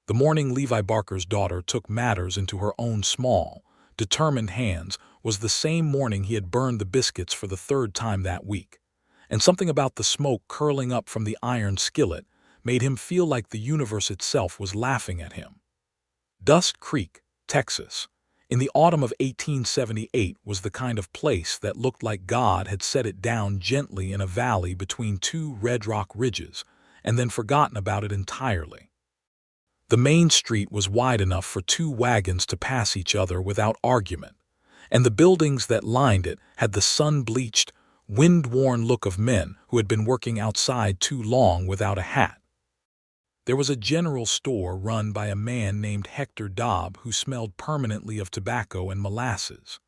The morning Levi Barker's daughter took matters into her own small, determined hands was the same morning he had burned the biscuits for the third time that week, and something about the smoke curling up from the iron skillet made him feel like the universe itself was laughing at him. Dust Creek, Texas, in the autumn of 1878 was the kind of place that looked like God had set it down gently in a valley between two red rock ridges and then forgotten about it entirely. The main street was wide enough for two wagons to pass each other without argument, and the buildings that lined it had the sun-bleached, wind-worn look of men who had been working outside too long without a hat. There was a general store run by a man named Hector Dobb who smelled permanently of tobacco and molasses.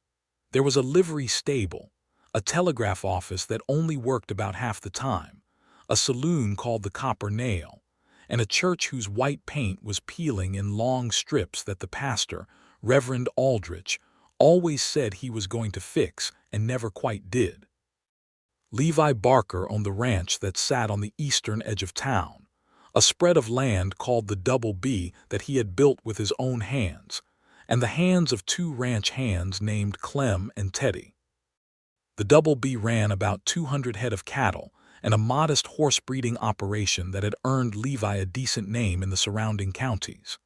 There was a livery stable, a telegraph office that only worked about half the time, a saloon called the Copper Nail, and a church whose white paint was peeling in long strips that the pastor, Reverend Aldrich, always said he was going to fix and never quite did. Levi Barker owned the ranch that sat on the eastern edge of town, a spread of land called the Double B that he had built with his own hands, and the hands of two ranch hands named Clem and Teddy. The Double B ran about 200 head of cattle and a modest horse-breeding operation that had earned Levi a decent name in the surrounding counties.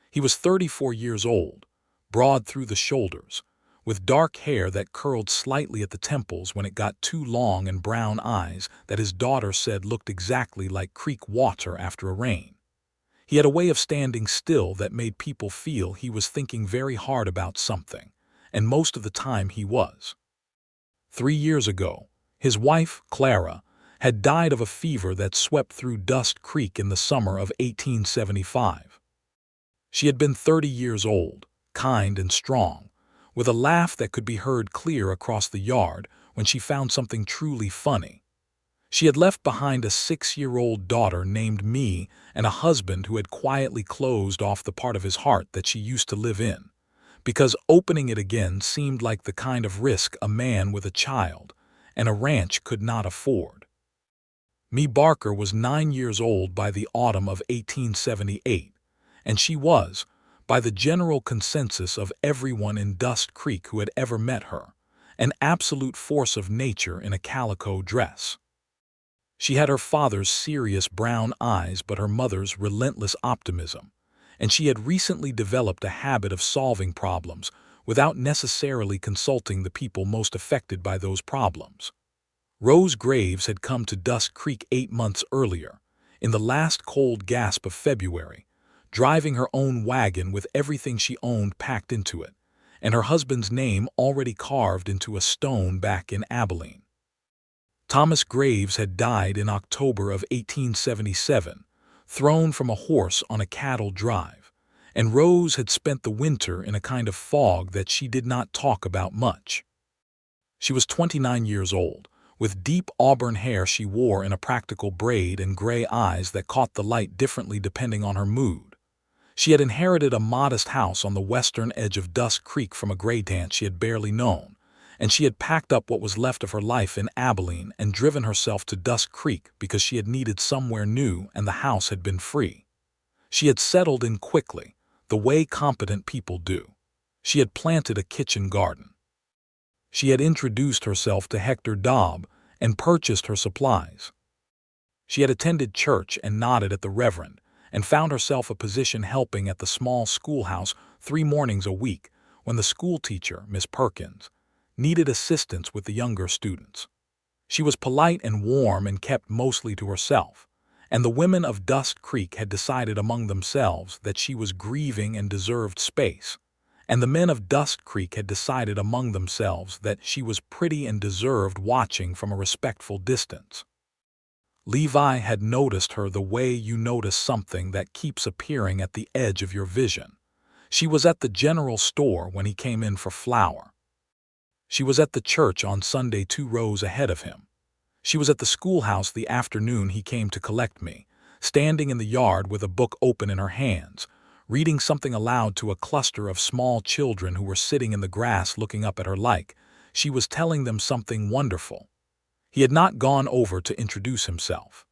He was 34 years old, broad through the shoulders, with dark hair that curled slightly at the temples when it got too long and brown eyes that his daughter said looked exactly like creek water after a rain. He had a way of standing still that made people feel he was thinking very hard about something, and most of the time he was. 3 years ago, his wife, Clara, had died of a fever that swept through Dust Creek in the summer of 1875. She had been 30 years old, kind and strong, with a laugh that could be heard clear across the yard when she found something truly funny. She had left behind a 6-year-old daughter named Me and a husband who had quietly closed off the part of his heart that she used to live in, because opening it again seemed like the kind of risk a man with a child and a ranch could not afford. Me Barker was 9 years old by the autumn of 1878, and she was, by the general consensus of everyone in Dust Creek who had ever met her, an absolute force of nature in a calico dress. She had her father's serious brown eyes but her mother's relentless optimism, and she had recently developed a habit of solving problems without necessarily consulting the people most affected by those problems. Rose Graves had come to Dust Creek 8 months earlier, in the last cold gasp of February, driving her own wagon with everything she owned packed into it, and her husband's name already carved into a stone back in Abilene. Thomas Graves had died in October of 1877, thrown from a horse on a cattle drive, and Rose had spent the winter in a kind of fog that she did not talk about much. She was 29 years old, with deep auburn hair she wore in a practical braid and gray eyes that caught the light differently depending on her mood. She had inherited a modest house on the western edge of Dust Creek from a great-aunt she had barely known, and she had packed up what was left of her life in Abilene and driven herself to Dust Creek because she had needed somewhere new and the house had been free. She had settled in quickly, the way competent people do. She had planted a kitchen garden. She had introduced herself to Hector Dobb and purchased her supplies. She had attended church and nodded at the Reverend, and found herself a position helping at the small schoolhouse 3 mornings a week when the schoolteacher, Miss Perkins, needed assistance with the younger students. She was polite and warm and kept mostly to herself, and the women of Dust Creek had decided among themselves that she was grieving and deserved space, and the men of Dust Creek had decided among themselves that she was pretty and deserved watching from a respectful distance. Levi had noticed her the way you notice something that keeps appearing at the edge of your vision. She was at the general store when he came in for flour. She was at the church on Sunday 2 rows ahead of him. She was at the schoolhouse the afternoon he came to collect me, standing in the yard with a book open in her hands, reading something aloud to a cluster of small children who were sitting in the grass looking up at her like she was telling them something wonderful. He had not gone over to introduce himself.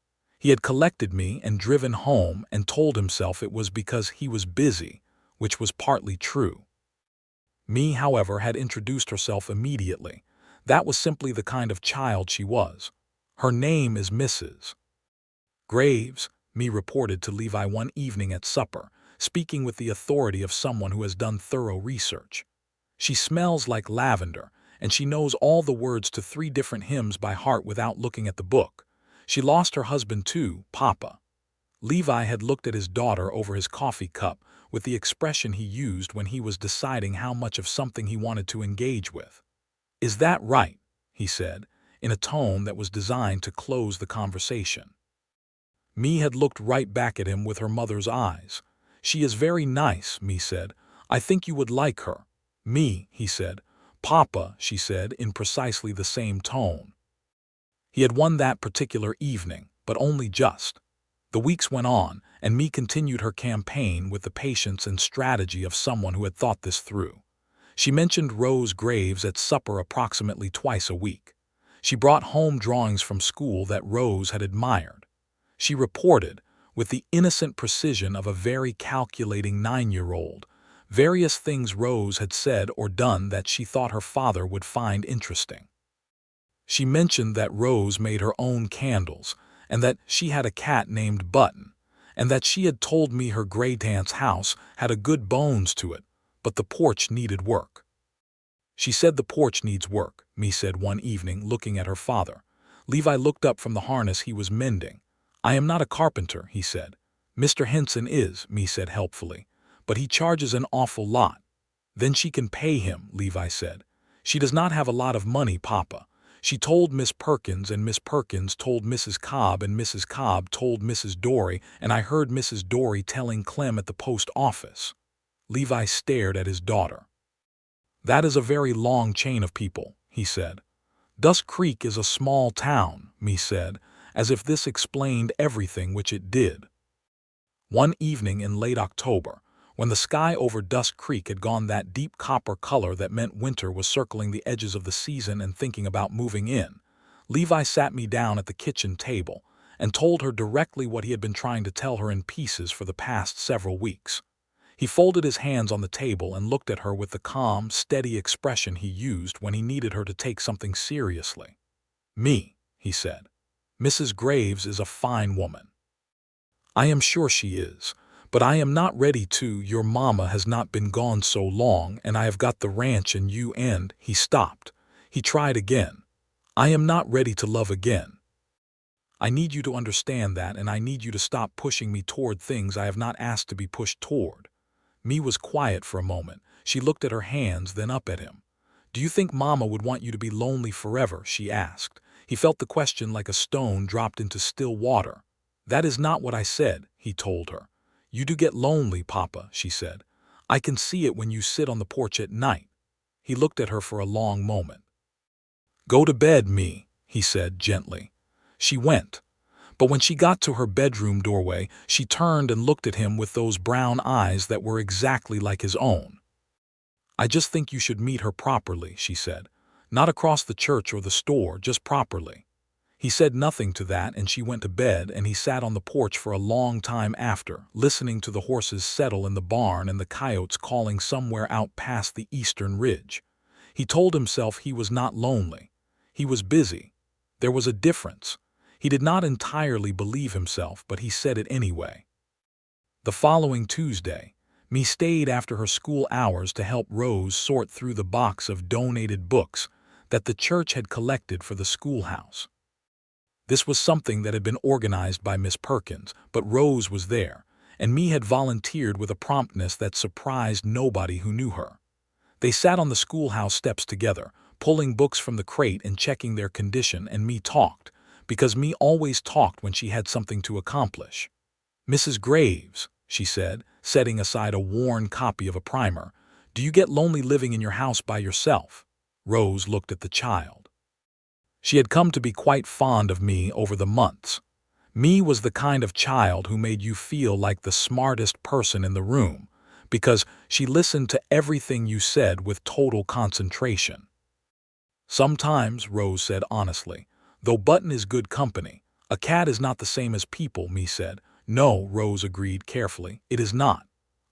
He had collected me and driven home and told himself it was because he was busy, which was partly true. Me, however, had introduced herself immediately. That was simply the kind of child she was. Her name is Mrs. Graves, me reported to Levi one evening at supper, speaking with the authority of someone who has done thorough research. She smells like lavender, and she knows all the words to 3 different hymns by heart without looking at the book. She lost her husband too, Papa. Levi had looked at his daughter over his coffee cup with the expression he used when he was deciding how much of something he wanted to engage with. "Is that right?" he said, in a tone that was designed to close the conversation. Me had looked right back at him with her mother's eyes. "She is very nice," me said. "I think you would like her." "Me," he said. "Papa," she said in precisely the same tone. He had won that particular evening, but only just. The weeks went on, and me continued her campaign with the patience and strategy of someone who had thought this through. She mentioned Rose Graves at supper approximately twice a week. She brought home drawings from school that Rose had admired. She reported, with the innocent precision of a very calculating 9-year-old, various things Rose had said or done that she thought her father would find interesting. She mentioned that Rose made her own candles, and that she had a cat named Button, and that she had told me her great-aunt's house had a good bones to it, but the porch needed work. "She said the porch needs work," me said one evening, looking at her father. Levi looked up from the harness he was mending. "I am not a carpenter," he said. "Mr. Henson is," me said helpfully, "but he charges an awful lot." "Then she can pay him," Levi said. "She does not have a lot of money, Papa. She told Miss Perkins, and Miss Perkins told Mrs. Cobb, and Mrs. Cobb told Mrs. Dory, and I heard Mrs. Dory telling Clem at the post office." Levi stared at his daughter. "That is a very long chain of people," he said. "Dusk Creek is a small town," me said, as if this explained everything, which it did. One evening in late October, when the sky over Dusk Creek had gone that deep copper color that meant winter was circling the edges of the season and thinking about moving in, Levi sat me down at the kitchen table and told her directly what he had been trying to tell her in pieces for the past several weeks. He folded his hands on the table and looked at her with the calm, steady expression he used when he needed her to take something seriously. "Me," he said. "Mrs. Graves is a fine woman. I am sure she is, but I am not ready to. Your mama has not been gone so long, and I have got the ranch and you and—" He stopped. He tried again. "I am not ready to love again. I need you to understand that, and I need you to stop pushing me toward things I have not asked to be pushed toward." Me was quiet for a moment. She looked at her hands, then up at him. "Do you think Mama would want you to be lonely forever?" she asked. He felt the question like a stone dropped into still water. "That is not what I said," he told her. "You do get lonely, Papa," she said. "I can see it when you sit on the porch at night." He looked at her for a long moment. "Go to bed, me," he said gently. She went. But when she got to her bedroom doorway, she turned and looked at him with those brown eyes that were exactly like his own. "I just think you should meet her properly," she said. "Not across the church or the store, just properly." He said nothing to that, and she went to bed, and he sat on the porch for a long time after, listening to the horses settle in the barn and the coyotes calling somewhere out past the eastern ridge. He told himself he was not lonely. He was busy. There was a difference. He did not entirely believe himself, but he said it anyway. The following Tuesday, me stayed after her school hours to help Rose sort through the box of donated books that the church had collected for the schoolhouse. This was something that had been organized by Miss Perkins, but Rose was there, and me had volunteered with a promptness that surprised nobody who knew her. They sat on the schoolhouse steps together, pulling books from the crate and checking their condition, and me talked, because me always talked when she had something to accomplish. "Mrs. Graves," she said, setting aside a worn copy of a primer, "do you get lonely living in your house by yourself?" Rose looked at the child. She had come to be quite fond of me over the months. Me was the kind of child who made you feel like the smartest person in the room, because she listened to everything you said with total concentration. "Sometimes," Rose said honestly, "though Button is good company, A cat is not the same as people, me said. No, Rose agreed carefully, it is not.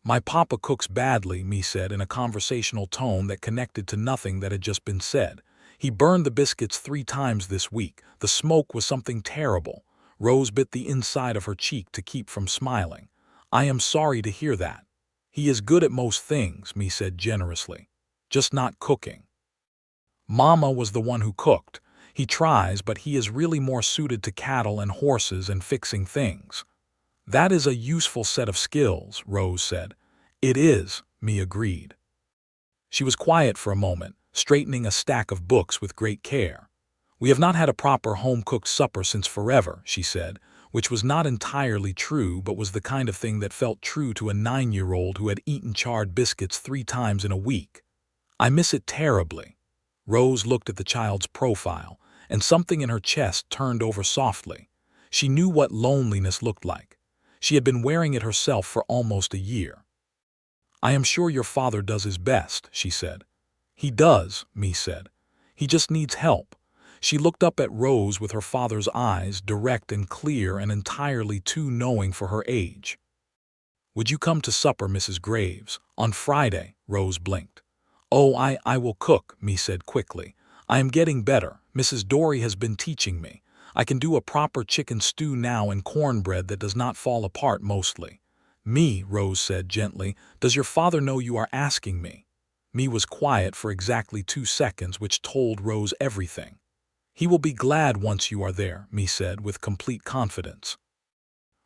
My papa cooks badly, me said in a conversational tone that connected to nothing that had just been said. He burned the biscuits 3 times this week. The smoke was something terrible. Rose bit the inside of her cheek to keep from smiling. I am sorry to hear that. He is good at most things, me said generously. Just not cooking. Mama was the one who cooked. He tries, but he is really more suited to cattle and horses and fixing things. That is a useful set of skills, Rose said. It is, me agreed. She was quiet for a moment, straightening a stack of books with great care. We have not had a proper home-cooked supper since forever, she said, which was not entirely true but was the kind of thing that felt true to a 9-year-old who had eaten charred biscuits 3 times in a week. I miss it terribly. Rose looked at the child's profile, and something in her chest turned over softly. She knew what loneliness looked like. She had been wearing it herself for almost a year. I am sure your father does his best, she said. He does, me said. He just needs help. She looked up at Rose with her father's eyes, direct and clear and entirely too knowing for her age. Would you come to supper, Mrs. Graves? On Friday, Rose blinked. Oh, I will cook, me said quickly. I am getting better. Mrs. Dory has been teaching me. I can do a proper chicken stew now and cornbread that does not fall apart mostly. Me, Rose said gently, does your father know you are asking me? Me was quiet for exactly 2 seconds, which told Rose everything. He will be glad once you are there, me said with complete confidence.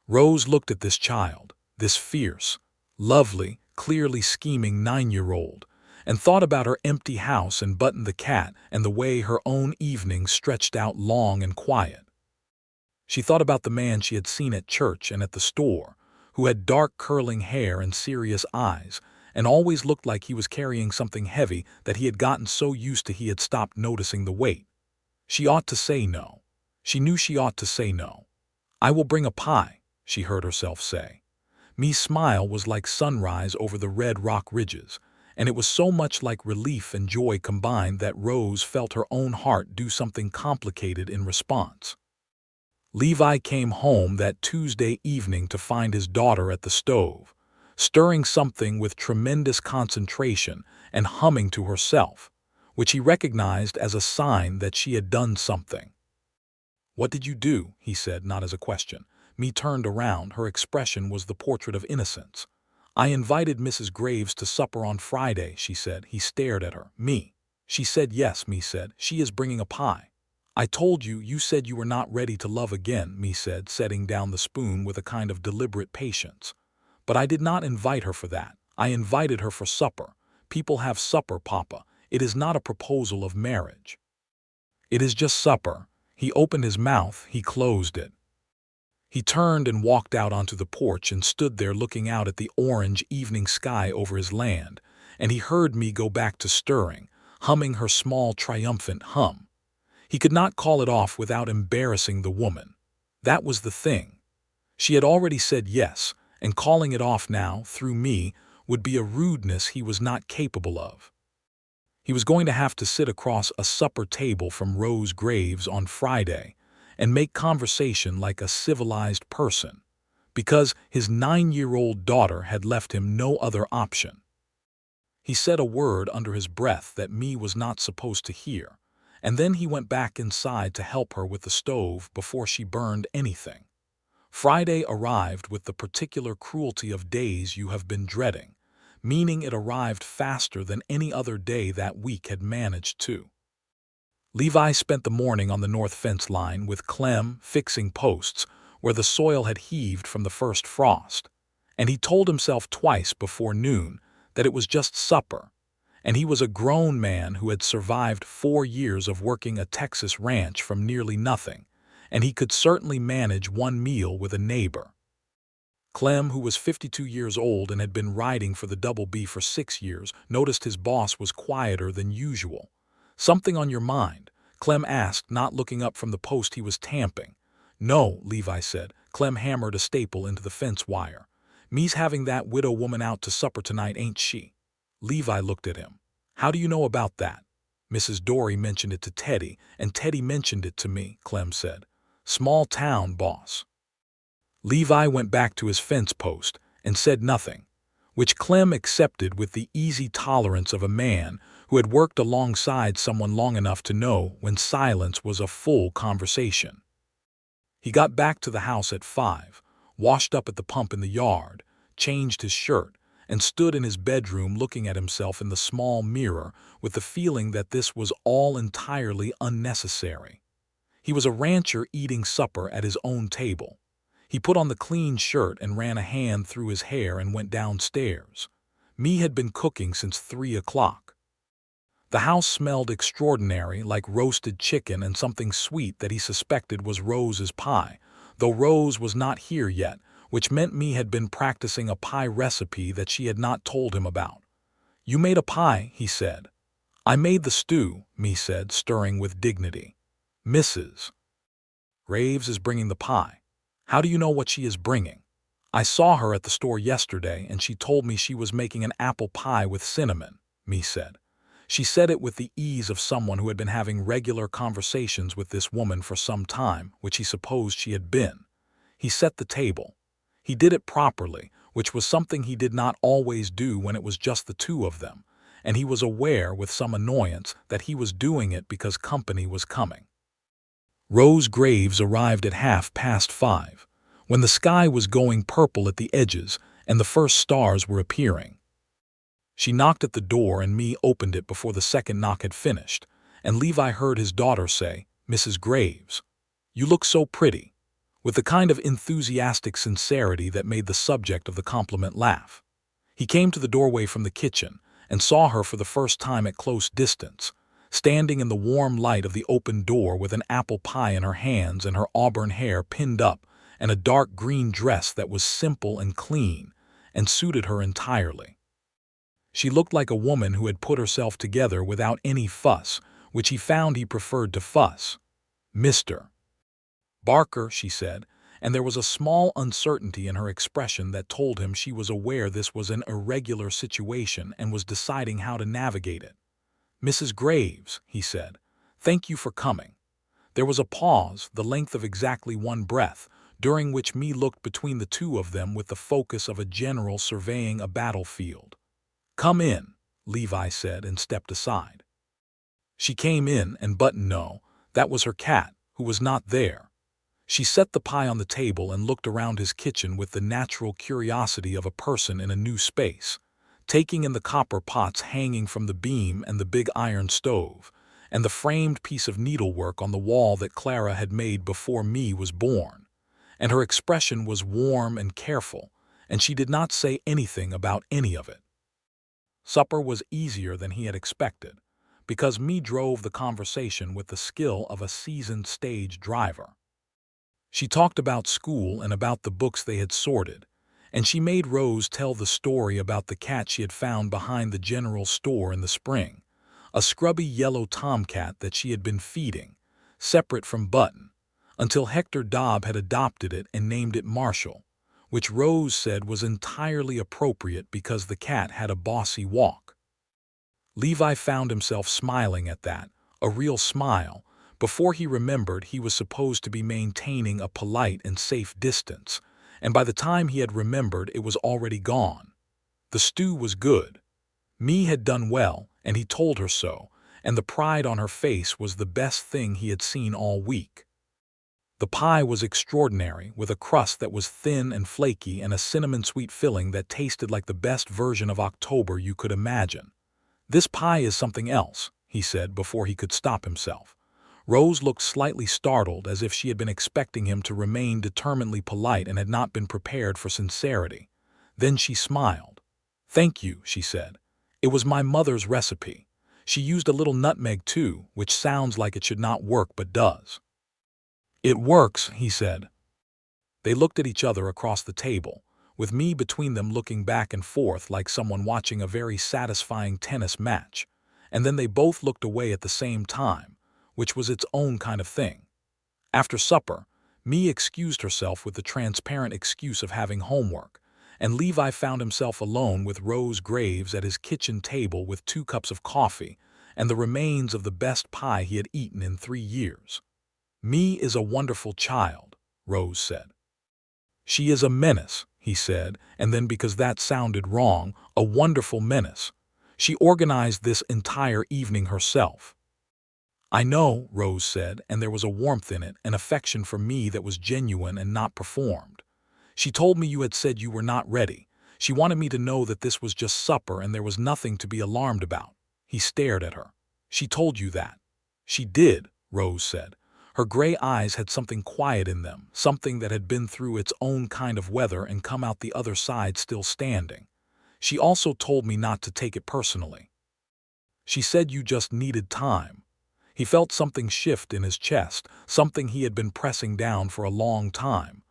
Rose looked at this child, this fierce, lovely, clearly scheming 9-year-old, and thought about her empty house and Button the cat and the way her own evenings stretched out long and quiet. She thought about the man she had seen at church and at the store, who had dark curling hair and serious eyes, and always looked like he was carrying something heavy that he had gotten so used to he had stopped noticing the weight. She ought to say no. She knew she ought to say no. I will bring a pie, she heard herself say. Me's smile was like sunrise over the red rock ridges, and it was so much like relief and joy combined that Rose felt her own heart do something complicated in response. Levi came home that Tuesday evening to find his daughter at the stove, stirring something with tremendous concentration and humming to herself, which he recognized as a sign that she had done something. What did you do? He said, not as a question. Me turned around. Her expression was the portrait of innocence. I invited Mrs. Graves to supper on Friday, she said. He stared at her. Me. She said yes, me said. She is bringing a pie. I told you, you said you were not ready to love again, me said, setting down the spoon with a kind of deliberate patience. But I did not invite her for that. I invited her for supper. People have supper, Papa. It is not a proposal of marriage. It is just supper. He opened his mouth, he closed it. He turned and walked out onto the porch and stood there looking out at the orange evening sky over his land, and he heard me go back to stirring, humming her small triumphant hum. He could not call it off without embarrassing the woman. That was the thing. She had already said yes, and calling it off now, through me, would be a rudeness he was not capable of. He was going to have to sit across a supper table from Rose Graves on Friday and make conversation like a civilized person, because his 9-year-old daughter had left him no other option. He said a word under his breath that me was not supposed to hear, and then he went back inside to help her with the stove before she burned anything. Friday arrived with the particular cruelty of days you have been dreading, meaning it arrived faster than any other day that week had managed to. Levi spent the morning on the north fence line with Clem fixing posts where the soil had heaved from the first frost, and he told himself twice before noon that it was just supper, and he was a grown man who had survived 4 years of working a Texas ranch from nearly nothing, and he could certainly manage one meal with a neighbor. Clem, who was 52 years old and had been riding for the Double B for 6 years, noticed his boss was quieter than usual. Something on your mind? Clem asked, not looking up from the post he was tamping. No, Levi said. Clem hammered a staple into the fence wire. Me's having that widow woman out to supper tonight, ain't she? Levi looked at him. How do you know about that? Mrs. Dory mentioned it to Teddy, and Teddy mentioned it to me, Clem said. Small town boss. Levi went back to his fence post and said nothing, which Clem accepted with the easy tolerance of a man who had worked alongside someone long enough to know when silence was a full conversation. He got back to the house at 5, washed up at the pump in the yard, changed his shirt, and stood in his bedroom looking at himself in the small mirror with the feeling that this was all entirely unnecessary. He was a rancher eating supper at his own table. He put on the clean shirt and ran a hand through his hair and went downstairs. Me had been cooking since 3 o'clock. The house smelled extraordinary, like roasted chicken and something sweet that he suspected was Rose's pie, though Rose was not here yet, which meant Me had been practicing a pie recipe that she had not told him about. "You made a pie," he said. "I made the stew," Me said, stirring with dignity. "Mrs. Graves is bringing the pie." "How do you know what she is bringing?" "I saw her at the store yesterday and she told me she was making an apple pie with cinnamon," Me said. She said it with the ease of someone who had been having regular conversations with this woman for some time, which he supposed she had been. He set the table. He did it properly, which was something he did not always do when it was just the two of them, and he was aware with some annoyance that he was doing it because company was coming. Rose Graves arrived at 5:30, when the sky was going purple at the edges and the first stars were appearing. She knocked at the door and Me opened it before the second knock had finished, and Levi heard his daughter say, "Mrs. Graves, you look so pretty," with the kind of enthusiastic sincerity that made the subject of the compliment laugh. He came to the doorway from the kitchen and saw her for the first time at close distance, standing in the warm light of the open door with an apple pie in her hands and her auburn hair pinned up and a dark green dress that was simple and clean and suited her entirely. She looked like a woman who had put herself together without any fuss, which he found he preferred to fuss. "Mr. Barker," she said, and there was a small uncertainty in her expression that told him she was aware this was an irregular situation and was deciding how to navigate it. "Mrs. Graves," he said, "thank you for coming." There was a pause, the length of exactly one breath, during which Me looked between the two of them with the focus of a general surveying a battlefield. "Come in," Levi said and stepped aside. She came in and no, that was her cat, who was not there. She set the pie on the table and looked around his kitchen with the natural curiosity of a person in a new space, taking in the copper pots hanging from the beam and the big iron stove, and the framed piece of needlework on the wall that Clara had made before Me was born. And her expression was warm and careful, and she did not say anything about any of it. Supper was easier than he had expected, because Me drove the conversation with the skill of a seasoned stage driver. She talked about school and about the books they had sorted, and she made Rose tell the story about the cat she had found behind the general store in the spring, a scrubby yellow tomcat that she had been feeding, separate from Button, until Hector Dobb had adopted it and named it Marshall, which Rose said was entirely appropriate because the cat had a bossy walk. Levi found himself smiling at that, a real smile, before he remembered he was supposed to be maintaining a polite and safe distance, and by the time he had remembered it was already gone. The stew was good. Me had done well, and he told her so, and the pride on her face was the best thing he had seen all week. The pie was extraordinary, with a crust that was thin and flaky and a cinnamon-sweet filling that tasted like the best version of October you could imagine. "This pie is something else," he said before he could stop himself. Rose looked slightly startled, as if she had been expecting him to remain determinedly polite and had not been prepared for sincerity. Then she smiled. "Thank you," she said. "It was my mother's recipe. She used a little nutmeg too, which sounds like it should not work but does." "It works," he said. They looked at each other across the table, with Me between them looking back and forth like someone watching a very satisfying tennis match, and then they both looked away at the same time, which was its own kind of thing. After supper, Me excused herself with the transparent excuse of having homework, and Levi found himself alone with Rose Graves at his kitchen table with 2 cups of coffee and the remains of the best pie he had eaten in 3 years. "Me is a wonderful child," Rose said. "She is a menace," he said, and then because that sounded wrong, "a wonderful menace. She organized this entire evening herself." "I know," Rose said, and there was a warmth in it, an affection for me that was genuine and not performed. "She told me you had said you were not ready. She wanted me to know that this was just supper and there was nothing to be alarmed about." He stared at her. "She told you that?" "She did," Rose said. Her gray eyes had something quiet in them, something that had been through its own kind of weather and come out the other side still standing. "She also told me not to take it personally. She said you just needed time." He felt something shift in his chest, something he had been pressing down for a long time.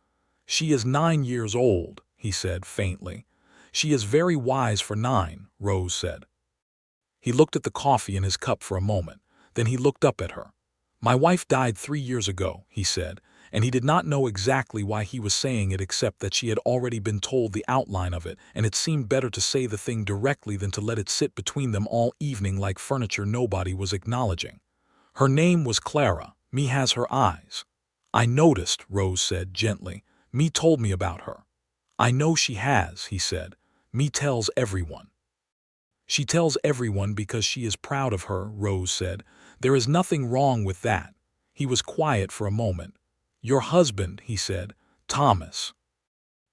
"She is 9 years old," he said faintly. "She is very wise for 9, Rose said. He looked at the coffee in his cup for a moment. Then he looked up at her. "My wife died 3 years ago," he said, and he did not know exactly why he was saying it except that she had already been told the outline of it, and it seemed better to say the thing directly than to let it sit between them all evening like furniture nobody was acknowledging. "Her name was Clara. Me has her eyes." "I noticed," Rose said gently. "Me told me about her." "I know she has," he said. "Me tells everyone." "She tells everyone because she is proud of her," Rose said. "There is nothing wrong with that." He was quiet for a moment. "Your husband," he said, "Thomas."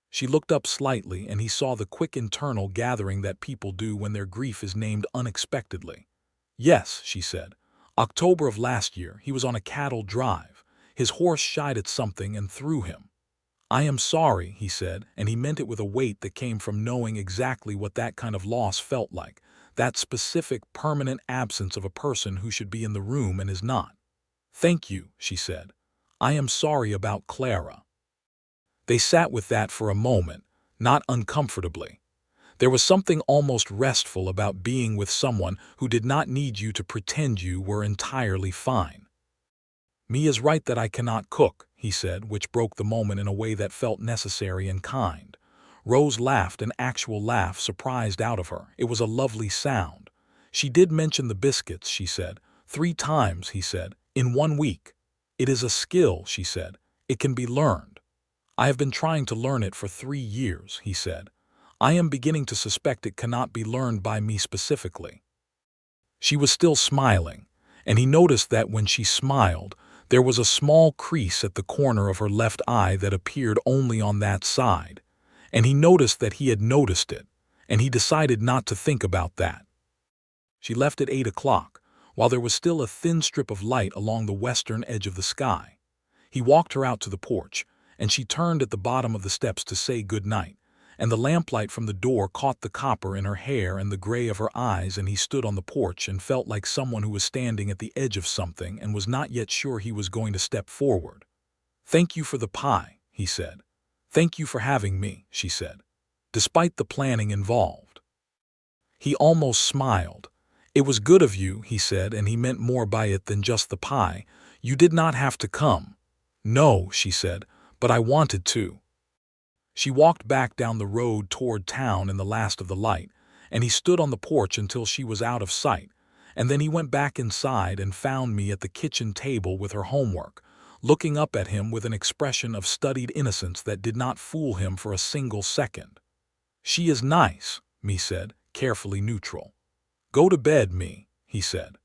She looked up slightly, and he saw the quick internal gathering that people do when their grief is named unexpectedly. "Yes," she said. "October of last year, he was on a cattle drive. His horse shied at something and threw him." "I am sorry," he said, and he meant it with a weight that came from knowing exactly what that kind of loss felt like, that specific, permanent absence of a person who should be in the room and is not. "Thank you," she said. "I am sorry about Clara." They sat with that for a moment, not uncomfortably. There was something almost restful about being with someone who did not need you to pretend you were entirely fine. "Me is right that I cannot cook," he said, which broke the moment in a way that felt necessary and kind. Rose laughed, an actual laugh surprised out of her. It was a lovely sound. "She did mention the biscuits," she said. 3 times, he said, "in 1 week. It is a skill," she said. "It can be learned." "I have been trying to learn it for 3 years," he said. "I am beginning to suspect it cannot be learned by me specifically." She was still smiling, and he noticed that when she smiled, there was a small crease at the corner of her left eye that appeared only on that side, and he noticed that he had noticed it, and he decided not to think about that. She left at 8 o'clock, while there was still a thin strip of light along the western edge of the sky. He walked her out to the porch, and she turned at the bottom of the steps to say good night, and the lamplight from the door caught the copper in her hair and the gray of her eyes, and he stood on the porch and felt like someone who was standing at the edge of something and was not yet sure he was going to step forward. "Thank you for the pie," he said. "Thank you for having me," she said, "despite the planning involved." He almost smiled. "It was good of you," he said, and he meant more by it than just the pie. "You did not have to come." "No," she said, "but I wanted to." She walked back down the road toward town in the last of the light, and he stood on the porch until she was out of sight, and then he went back inside and found me at the kitchen table with her homework, looking up at him with an expression of studied innocence that did not fool him for a single second. "She is nice," me said, carefully neutral. "Go to bed, me," he said.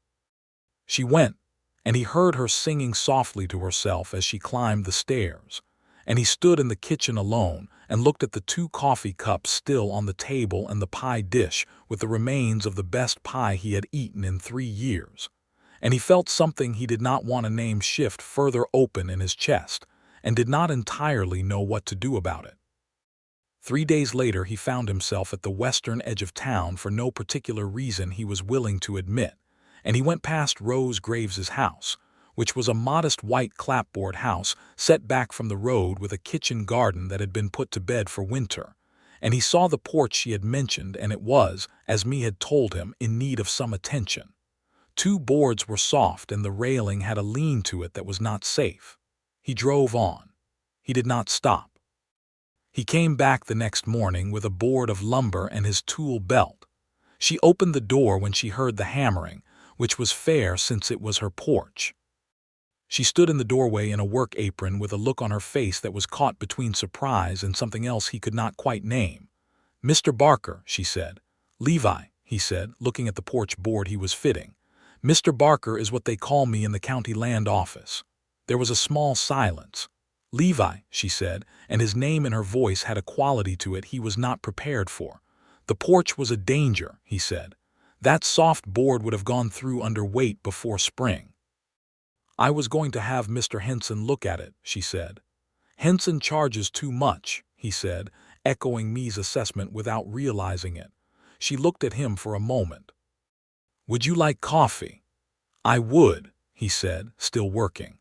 She went, and he heard her singing softly to herself as she climbed the stairs, and he stood in the kitchen alone and looked at the 2 coffee cups still on the table and the pie dish with the remains of the best pie he had eaten in 3 years, and he felt something he did not want to name shift further open in his chest and did not entirely know what to do about it. 3 days later he found himself at the western edge of town for no particular reason he was willing to admit, and he went past Rose Graves's house, which was a modest white clapboard house set back from the road with a kitchen garden that had been put to bed for winter, and he saw the porch she had mentioned, and it was, as me had told him, in need of some attention. 2 boards were soft and the railing had a lean to it that was not safe. He drove on. He did not stop. He came back the next morning with a board of lumber and his tool belt. She opened the door when she heard the hammering, which was fair since it was her porch. She stood in the doorway in a work apron with a look on her face that was caught between surprise and something else he could not quite name. "Mr. Barker," she said. "Levi," he said, looking at the porch board he was fitting. "Mr. Barker is what they call me in the county land office." There was a small silence. "Levi," she said, and his name in her voice had a quality to it he was not prepared for. "The porch was a danger," he said. "That soft board would have gone through under weight before spring." "I was going to have Mr. Henson look at it," she said. "Henson charges too much," he said, echoing Me's assessment without realizing it. She looked at him for a moment. "Would you like coffee?" "I would," he said, still working.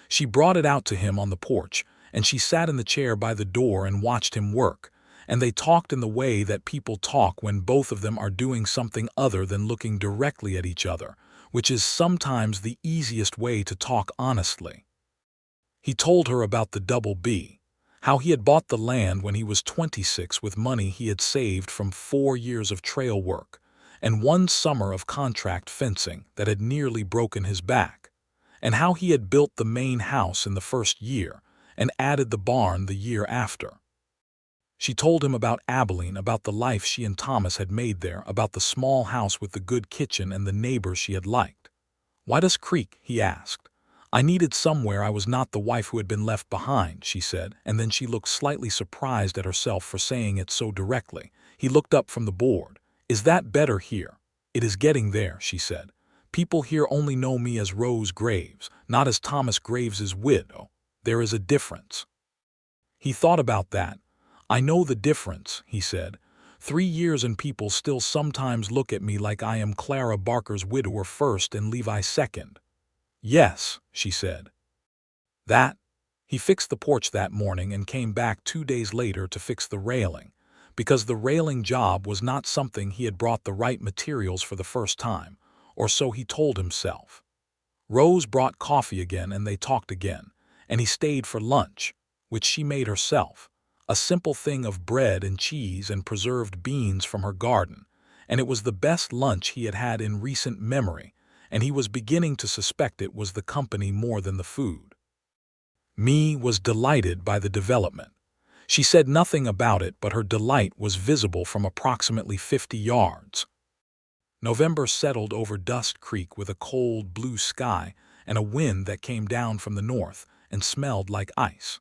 She brought it out to him on the porch, and she sat in the chair by the door and watched him work, and they talked in the way that people talk when both of them are doing something other than looking directly at each other, which is sometimes the easiest way to talk honestly. He told her about the Double B, how he had bought the land when he was 26 with money he had saved from 4 years of trail work and 1 summer of contract fencing that had nearly broken his back, and how he had built the main house in the first year and added the barn the year after. She told him about Abilene, about the life she and Thomas had made there, about the small house with the good kitchen and the neighbors she had liked. "Why does Creek?" he asked. "I needed somewhere I was not the wife who had been left behind," she said, and then she looked slightly surprised at herself for saying it so directly. He looked up from the board. "Is that better here?" "It is getting there," she said. "People here only know me as Rose Graves, not as Thomas Graves's widow. There is a difference." He thought about that. "I know the difference," he said. 3 years and people still sometimes look at me like I am Clara Barker's widower first and Levi second." "Yes," she said. "That?" He fixed the porch that morning and came back 2 days later to fix the railing, because the railing job was not something he had brought the right materials for the first time, or so he told himself. Rose brought coffee again and they talked again, and he stayed for lunch, which she made herself, a simple thing of bread and cheese and preserved beans from her garden, and it was the best lunch he had had in recent memory, and he was beginning to suspect it was the company more than the food. Me was delighted by the development. She said nothing about it, but her delight was visible from approximately 50 yards. November settled over Dust Creek with a cold blue sky and a wind that came down from the north and smelled like ice.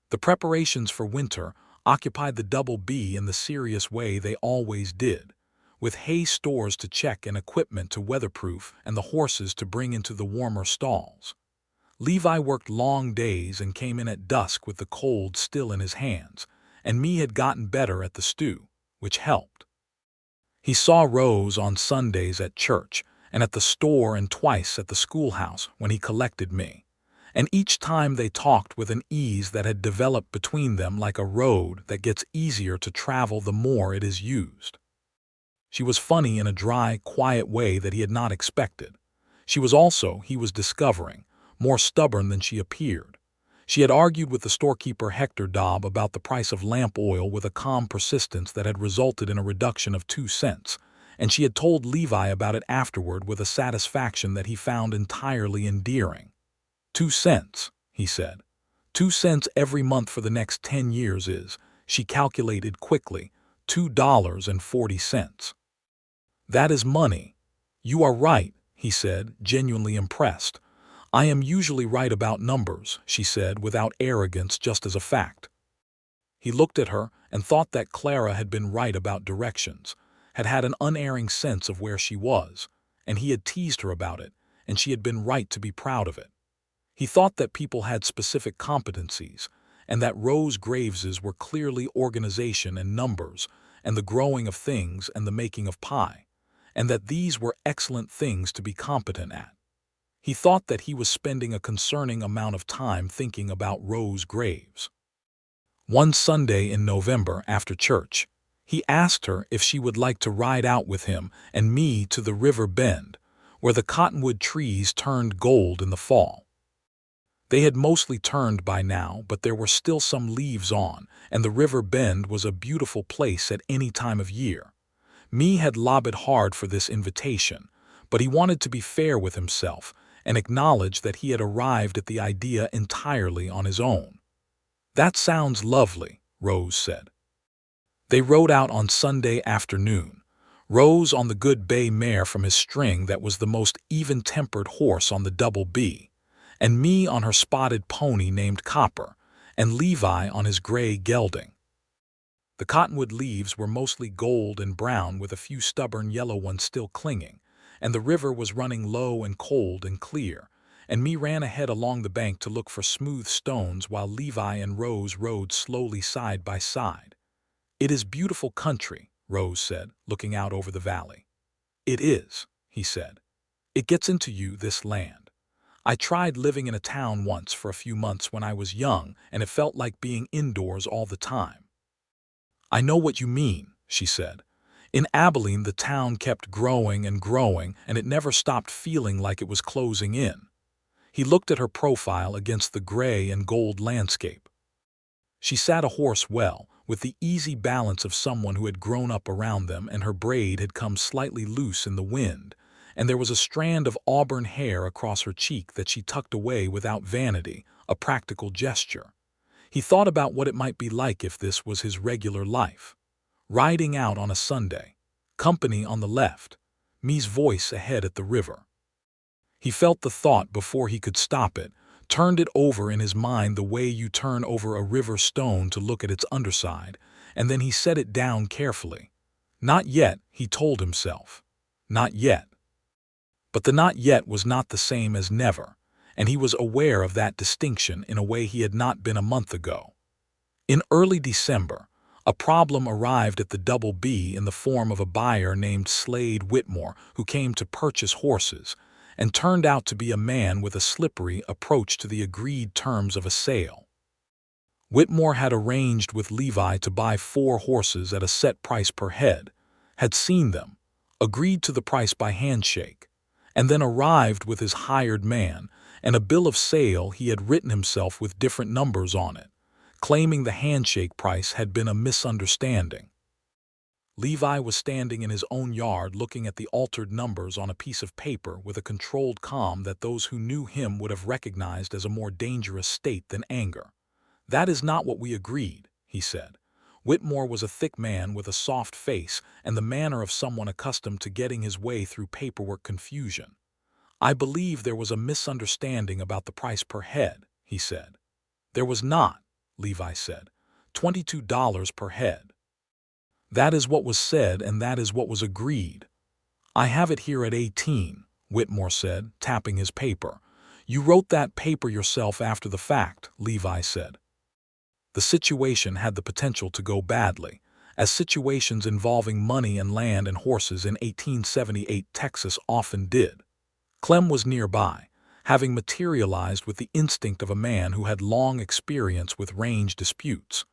The preparations for winter occupied the Double B in the serious way they always did, with hay stores to check and equipment to weatherproof and the horses to bring into the warmer stalls. Levi worked long days and came in at dusk with the cold still in his hands, and Me had gotten better at the stew, which helped. He saw Rose on Sundays at church and at the store and twice at the schoolhouse when he collected me, and each time they talked with an ease that had developed between them like a road that gets easier to travel the more it is used. She was funny in a dry, quiet way that he had not expected. She was also, he was discovering, more stubborn than she appeared. She had argued with the storekeeper Hector Dobb about the price of lamp oil with a calm persistence that had resulted in a reduction of 2 cents, and she had told Levi about it afterward with a satisfaction that he found entirely endearing. 2 cents, he said. 2 cents every month for the next 10 years is, she calculated quickly, $2.40. That is money. You are right, he said, genuinely impressed. I am usually right about numbers, she said, without arrogance, just as a fact. He looked at her and thought that Clara had been right about directions, had had an unerring sense of where she was, and he had teased her about it, and she had been right to be proud of it. He thought that people had specific competencies, and that Rose Graves's were clearly organization and numbers, and the growing of things and the making of pie, and that these were excellent things to be competent at. He thought that he was spending a concerning amount of time thinking about Rose Graves. One Sunday in November after church, he asked her if she would like to ride out with him and me to the river bend, where the cottonwood trees turned gold in the fall. They had mostly turned by now, but there were still some leaves on, and the river bend was a beautiful place at any time of year. Me had lobbied hard for this invitation, but he wanted to be fair with himself and acknowledged that he had arrived at the idea entirely on his own. "That sounds lovely," Rose said. They rode out on Sunday afternoon, Rose on the good bay mare from his string that was the most even-tempered horse on the Double B, and me on her spotted pony named Copper, and Levi on his gray gelding. The cottonwood leaves were mostly gold and brown with a few stubborn yellow ones still clinging, and the river was running low and cold and clear, and me ran ahead along the bank to look for smooth stones while Levi and Rose rode slowly side by side. "It is beautiful country," Rose said, looking out over the valley. "It is," he said. "It gets into you, this land. I tried living in a town once for a few months when I was young, and it felt like being indoors all the time." "I know what you mean," she said. "In Abilene, the town kept growing and growing, and it never stopped feeling like it was closing in." He looked at her profile against the gray and gold landscape. She sat a horse well, with the easy balance of someone who had grown up around them, and her braid had come slightly loose in the wind, and there was a strand of auburn hair across her cheek that she tucked away without vanity, a practical gesture. He thought about what it might be like if this was his regular life. Riding out on a Sunday, company on the left, me's voice ahead at the river. He felt the thought before he could stop it, turned it over in his mind the way you turn over a river stone to look at its underside, and then he set it down carefully. Not yet, he told himself. Not yet. But the not yet was not the same as never, and he was aware of that distinction in a way he had not been a month ago. In early December, a problem arrived at the Double B in the form of a buyer named Slade Whitmore who came to purchase horses, and turned out to be a man with a slippery approach to the agreed terms of a sale. Whitmore had arranged with Levi to buy 4 horses at a set price per head, had seen them, agreed to the price by handshake, and then arrived with his hired man and a bill of sale he had written himself with different numbers on it, claiming the handshake price had been a misunderstanding. Levi was standing in his own yard looking at the altered numbers on a piece of paper with a controlled calm that those who knew him would have recognized as a more dangerous state than anger. "That is not what we agreed," he said. Whitmore was a thick man with a soft face and the manner of someone accustomed to getting his way through paperwork confusion. "I believe there was a misunderstanding about the price per head," he said. "There was not," Levi said. $22 per head. "That is what was said and that is what was agreed." "I have it here at 18, Whitmore said, tapping his paper. "You wrote that paper yourself after the fact," Levi said. The situation had the potential to go badly, as situations involving money and land and horses in 1878 Texas often did. Clem was nearby, having materialized with the instinct of a man who had long experience with range disputes.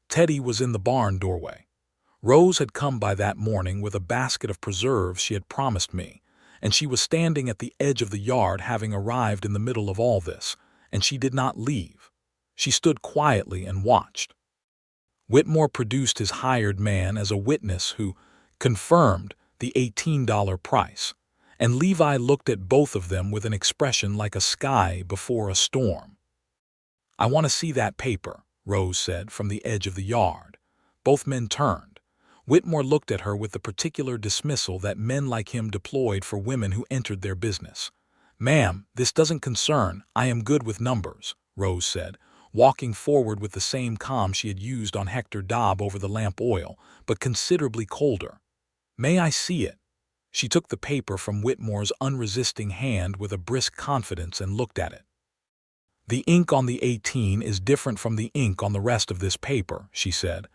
Teddy was in the barn doorway. Rose had come by that morning with a basket of preserves she had promised me, and she was standing at the edge of the yard having arrived in the middle of all this, and she did not leave. She stood quietly and watched. Whitmore produced his hired man as a witness who confirmed the $18 price, and Levi looked at both of them with an expression like a sky before a storm. "I want to see that paper," Rose said from the edge of the yard. Both men turned. Whitmore looked at her with the particular dismissal that men like him deployed for women who entered their business. "Ma'am, this doesn't concern, I am good with numbers," Rose said, walking forward with the same calm she had used on Hector Dobb over the lamp oil, but considerably colder. "May I see it?" She took the paper from Whitmore's unresisting hand with a brisk confidence and looked at it. "The ink on the 18 is different from the ink on the rest of this paper," she said.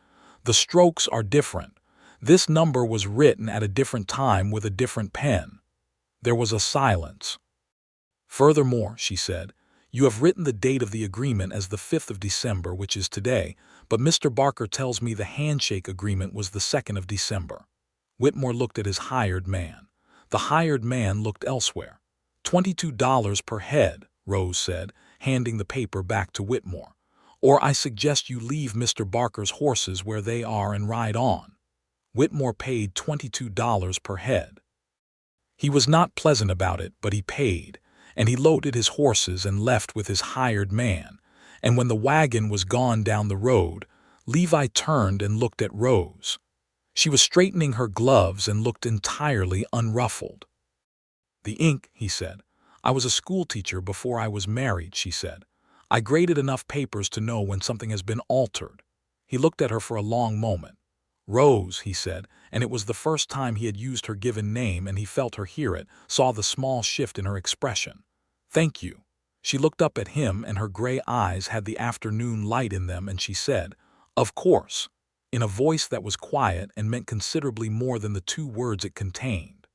"The strokes are different. This number was written at a different time with a different pen." There was a silence. "Furthermore," she said, "you have written the date of the agreement as the 5th of December, which is today, but Mr. Barker tells me the handshake agreement was the 2nd of December. Whitmore looked at his hired man. The hired man looked elsewhere. $22 per head, Rose said, handing the paper back to Whitmore. "Or I suggest you leave Mr. Barker's horses where they are and ride on." Whitmore paid $22 per head. He was not pleasant about it, but he paid, and he loaded his horses and left with his hired man. And when the wagon was gone down the road, Levi turned and looked at Rose. She was straightening her gloves and looked entirely unruffled. "The ink," he said. "I was a schoolteacher before I was married," she said. "I graded enough papers to know when something has been altered." He looked at her for a long moment. "Rose," he said, and it was the first time he had used her given name, and he felt her hear it, saw the small shift in her expression. "Thank you." She looked up at him, and her gray eyes had the afternoon light in them, and she said, "Of course," in a voice that was quiet and meant considerably more than the 2 words it contained.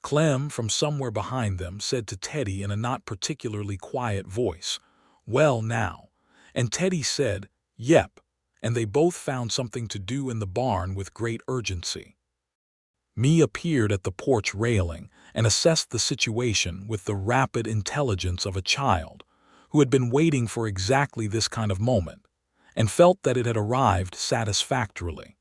Clem, from somewhere behind them, said to Teddy in a not particularly quiet voice, "Well now," and Teddy said, "Yep," and they both found something to do in the barn with great urgency. Me appeared at the porch railing and assessed the situation with the rapid intelligence of a child who had been waiting for exactly this kind of moment and felt that it had arrived satisfactorily.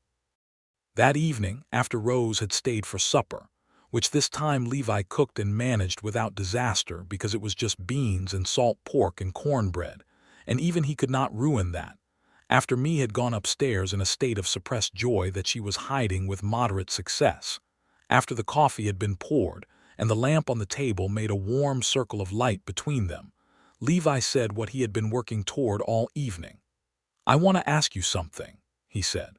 That evening, after Rose had stayed for supper, which this time Levi cooked and managed without disaster because it was just beans and salt pork and cornbread, and even he could not ruin that, after me had gone upstairs in a state of suppressed joy that she was hiding with moderate success, after the coffee had been poured and the lamp on the table made a warm circle of light between them, Levi said what he had been working toward all evening. "I want to ask you something," he said.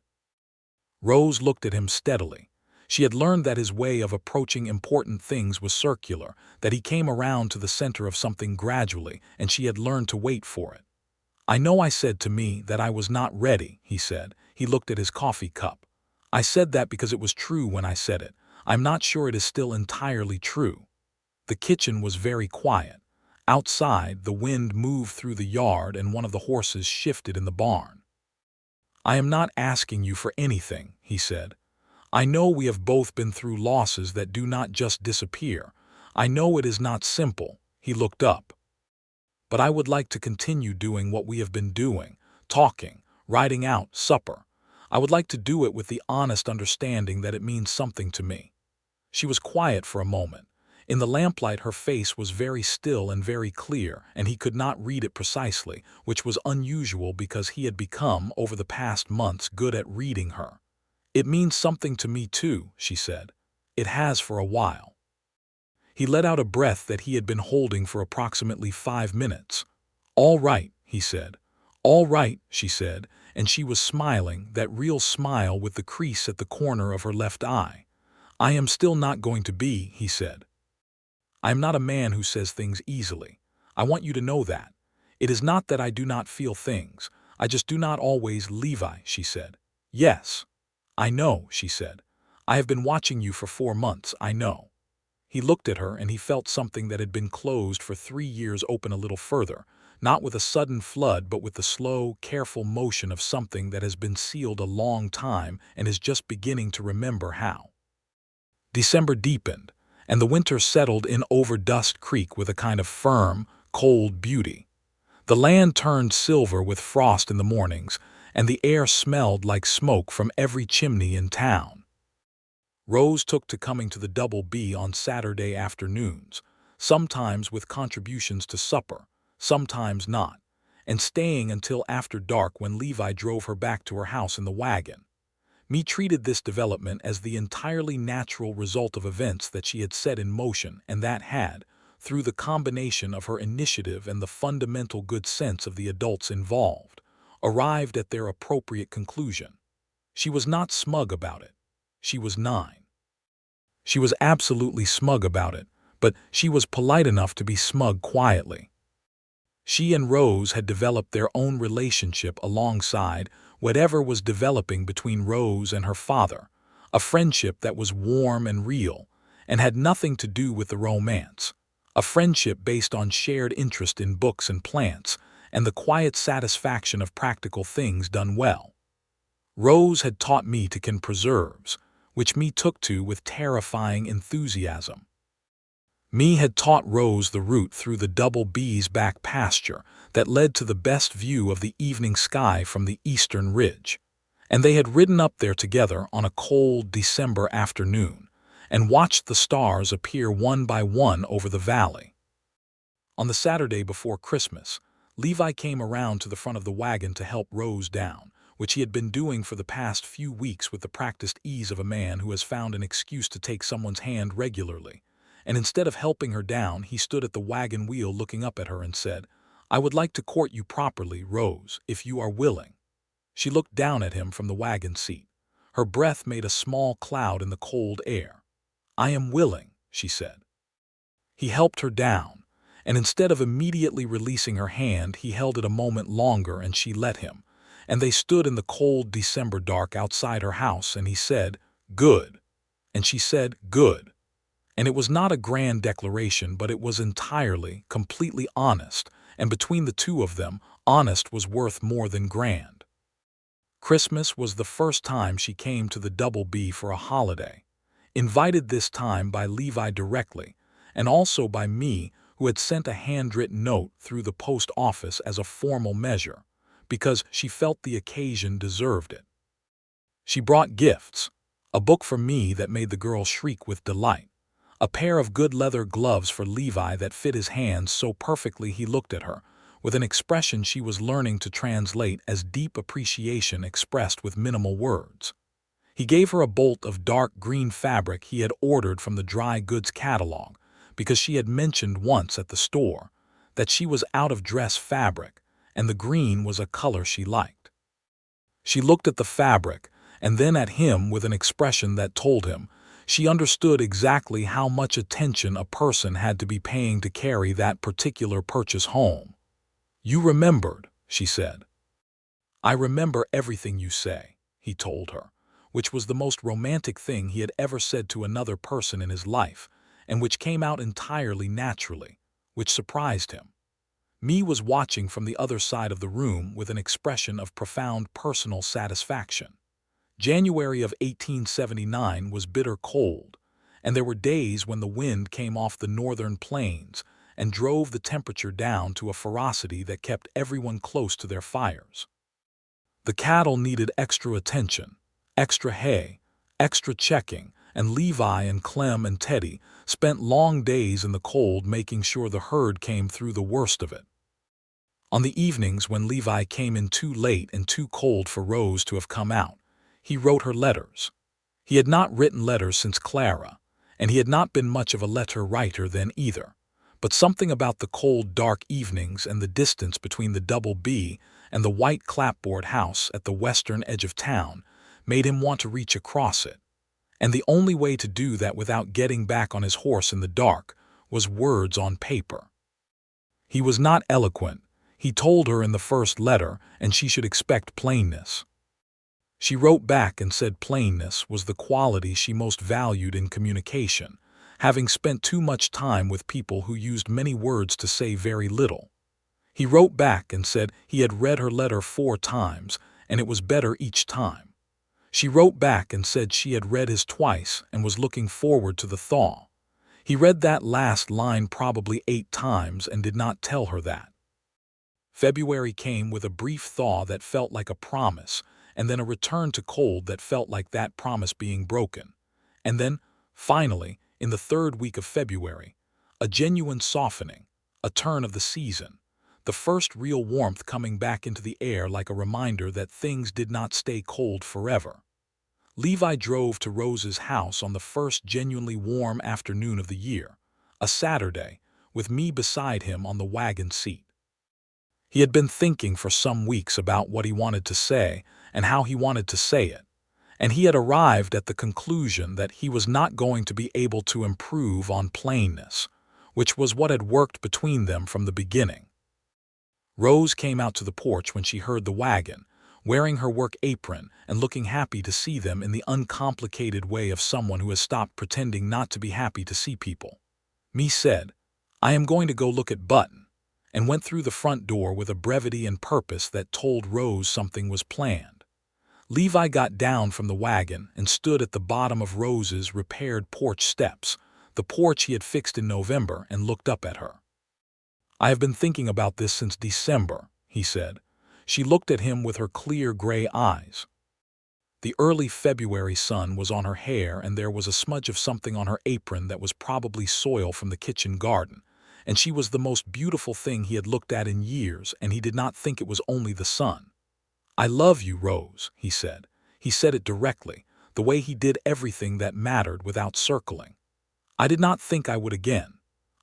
Rose looked at him steadily. She had learned that his way of approaching important things was circular, that he came around to the center of something gradually, and she had learned to wait for it. "I know I said to me that I was not ready," he said. He looked at his coffee cup. "I said that because it was true when I said it. I'm not sure it is still entirely true." The kitchen was very quiet. Outside, the wind moved through the yard and one of the horses shifted in the barn. "I am not asking you for anything," he said. "I know we have both been through losses that do not just disappear. I know it is not simple." He looked up. "But I would like to continue doing what we have been doing, talking, riding out, supper. I would like to do it with the honest understanding that it means something to me." She was quiet for a moment. In the lamplight her face was very still and very clear, and he could not read it precisely, which was unusual because he had become, over the past months, good at reading her. "It means something to me too," she said. "It has for a while." He let out a breath that he had been holding for approximately 5 minutes. "All right," he said. "All right," she said, and she was smiling, that real smile with the crease at the corner of her left eye. "I am still not going to be," he said. "I am not a man who says things easily. I want you to know that. It is not that I do not feel things. I just do not always." "Levi," she said. "Yes." "I know," she said. "I have been watching you for 4 months, I know." He looked at her and he felt something that had been closed for 3 years open a little further, not with a sudden flood but with the slow, careful motion of something that has been sealed a long time and is just beginning to remember how. December deepened, and the winter settled in over Dust Creek with a kind of firm, cold beauty. The land turned silver with frost in the mornings, and the air smelled like smoke from every chimney in town. Rose took to coming to the Double B on Saturday afternoons, sometimes with contributions to supper, sometimes not, and staying until after dark when Levi drove her back to her house in the wagon. Me treated this development as the entirely natural result of events that she had set in motion and that had, through the combination of her initiative and the fundamental good sense of the adults involved, arrived at their appropriate conclusion. She was not smug about it. She was 9. She was absolutely smug about it, but she was polite enough to be smug quietly. She and Rose had developed their own relationship alongside whatever was developing between Rose and her father, a friendship that was warm and real, and had nothing to do with the romance, a friendship based on shared interest in books and plants, and the quiet satisfaction of practical things done well. Rose had taught me to can preserves, which me took to with terrifying enthusiasm. Me had taught Rose the route through the Double B's back pasture that led to the best view of the evening sky from the eastern ridge, and they had ridden up there together on a cold December afternoon and watched the stars appear one by one over the valley. On the Saturday before Christmas, Levi came around to the front of the wagon to help Rose down, which he had been doing for the past few weeks with the practiced ease of a man who has found an excuse to take someone's hand regularly. And instead of helping her down, he stood at the wagon wheel looking up at her and said, "I would like to court you properly, Rose, if you are willing." She looked down at him from the wagon seat. Her breath made a small cloud in the cold air. "I am willing," she said. He helped her down, and instead of immediately releasing her hand, he held it a moment longer and she let him, and they stood in the cold December dark outside her house, and he said, "Good," and she said, "Good." And it was not a grand declaration, but it was entirely, completely honest, and between the two of them, honest was worth more than grand. Christmas was the first time she came to the Double B for a holiday, invited this time by Levi directly, and also by me, who had sent a handwritten note through the post office as a formal measure, because she felt the occasion deserved it. She brought gifts, a book for me that made the girl shriek with delight, a pair of good leather gloves for Levi that fit his hands so perfectly he looked at her, with an expression she was learning to translate as deep appreciation expressed with minimal words. He gave her a bolt of dark green fabric he had ordered from the dry goods catalog, because she had mentioned once at the store that she was out of dress fabric, and the green was a color she liked. She looked at the fabric, and then at him with an expression that told him she understood exactly how much attention a person had to be paying to carry that particular purchase home. "You remembered," she said. "I remember everything you say," he told her, which was the most romantic thing he had ever said to another person in his life, and which came out entirely naturally, which surprised him. Me was watching from the other side of the room with an expression of profound personal satisfaction. January of 1879 was bitter cold, and there were days when the wind came off the northern plains and drove the temperature down to a ferocity that kept everyone close to their fires. The cattle needed extra attention, extra hay, extra checking, and Levi and Clem and Teddy spent long days in the cold making sure the herd came through the worst of it. On the evenings when Levi came in too late and too cold for Rose to have come out, he wrote her letters. He had not written letters since Clara, and he had not been much of a letter writer then either, but something about the cold, dark evenings and the distance between the Double B and the white clapboard house at the western edge of town made him want to reach across it, and the only way to do that without getting back on his horse in the dark was words on paper. He was not eloquent, he told her in the first letter, and she should expect plainness. She wrote back and said plainness was the quality she most valued in communication, having spent too much time with people who used many words to say very little. He wrote back and said he had read her letter 4 times, and it was better each time. She wrote back and said she had read his twice and was looking forward to the thaw. He read that last line probably 8 times and did not tell her that. February came with a brief thaw that felt like a promise, and then a return to cold that felt like that promise being broken. And then, finally, in the 3rd week of February, a genuine softening, a turn of the season, the first real warmth coming back into the air like a reminder that things did not stay cold forever. Levi drove to Rose's house on the first genuinely warm afternoon of the year, a Saturday, with me beside him on the wagon seat. He had been thinking for some weeks about what he wanted to say and how he wanted to say it, and he had arrived at the conclusion that he was not going to be able to improve on plainness, which was what had worked between them from the beginning. Rose came out to the porch when she heard the wagon, wearing her work apron and looking happy to see them in the uncomplicated way of someone who has stopped pretending not to be happy to see people. Me said, "I am going to go look at Button," and went through the front door with a brevity and purpose that told Rose something was planned. Levi got down from the wagon and stood at the bottom of Rose's repaired porch steps, the porch he had fixed in November, and looked up at her. "I have been thinking about this since December," he said. She looked at him with her clear gray eyes. The early February sun was on her hair, and there was a smudge of something on her apron that was probably soil from the kitchen garden, and she was the most beautiful thing he had looked at in years, and he did not think it was only the sun. "I love you, Rose," he said. He said it directly, the way he did everything that mattered without circling. "I did not think I would again.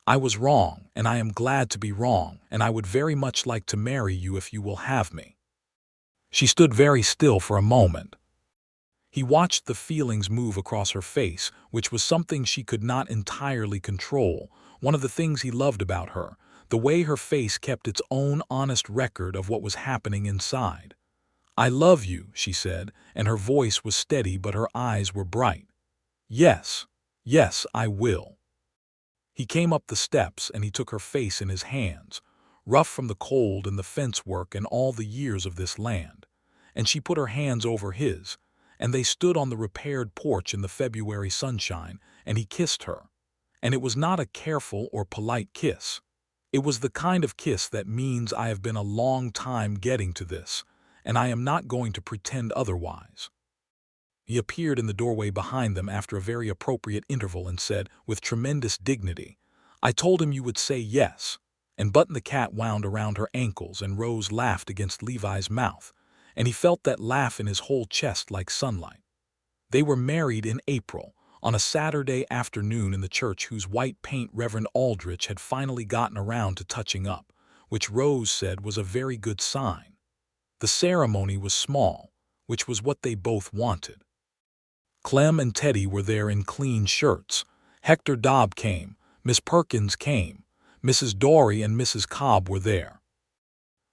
I was wrong, and I am glad to be wrong, and I would very much like to marry you if you will have me." She stood very still for a moment. He watched the feelings move across her face, which was something she could not entirely control, one of the things he loved about her, the way her face kept its own honest record of what was happening inside. "I love you," she said, and her voice was steady but her eyes were bright. "Yes, yes, I will." He came up the steps and he took her face in his hands, rough from the cold and the fence work and all the years of this land. And she put her hands over his, and they stood on the repaired porch in the February sunshine, and he kissed her. And it was not a careful or polite kiss. It was the kind of kiss that means I have been a long time getting to this, and I am not going to pretend otherwise. He appeared in the doorway behind them after a very appropriate interval and said, with tremendous dignity, "I told him you would say yes." And Button the cat wound around her ankles, and Rose laughed against Levi's mouth, and he felt that laugh in his whole chest like sunlight. They were married in April, on a Saturday afternoon in the church whose white paint Reverend Aldrich had finally gotten around to touching up, which Rose said was a very good sign. The ceremony was small, which was what they both wanted. Clem and Teddy were there in clean shirts. Hector Dobb came, Miss Perkins came, Mrs. Dorey and Mrs. Cobb were there.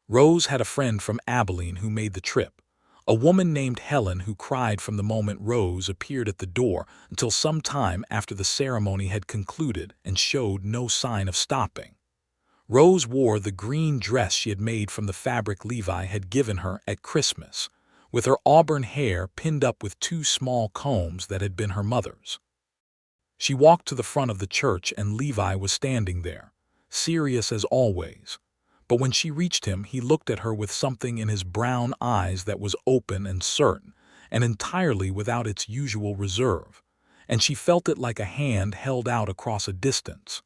Rose had a friend from Abilene who made the trip, a woman named Helen who cried from the moment Rose appeared at the door until some time after the ceremony had concluded and showed no sign of stopping. Rose wore the green dress she had made from the fabric Levi had given her at Christmas, with her auburn hair pinned up with two small combs that had been her mother's. She walked to the front of the church and Levi was standing there, serious as always. But when she reached him, he looked at her with something in his brown eyes that was open and certain, and entirely without its usual reserve, and she felt it like a hand held out across a distance.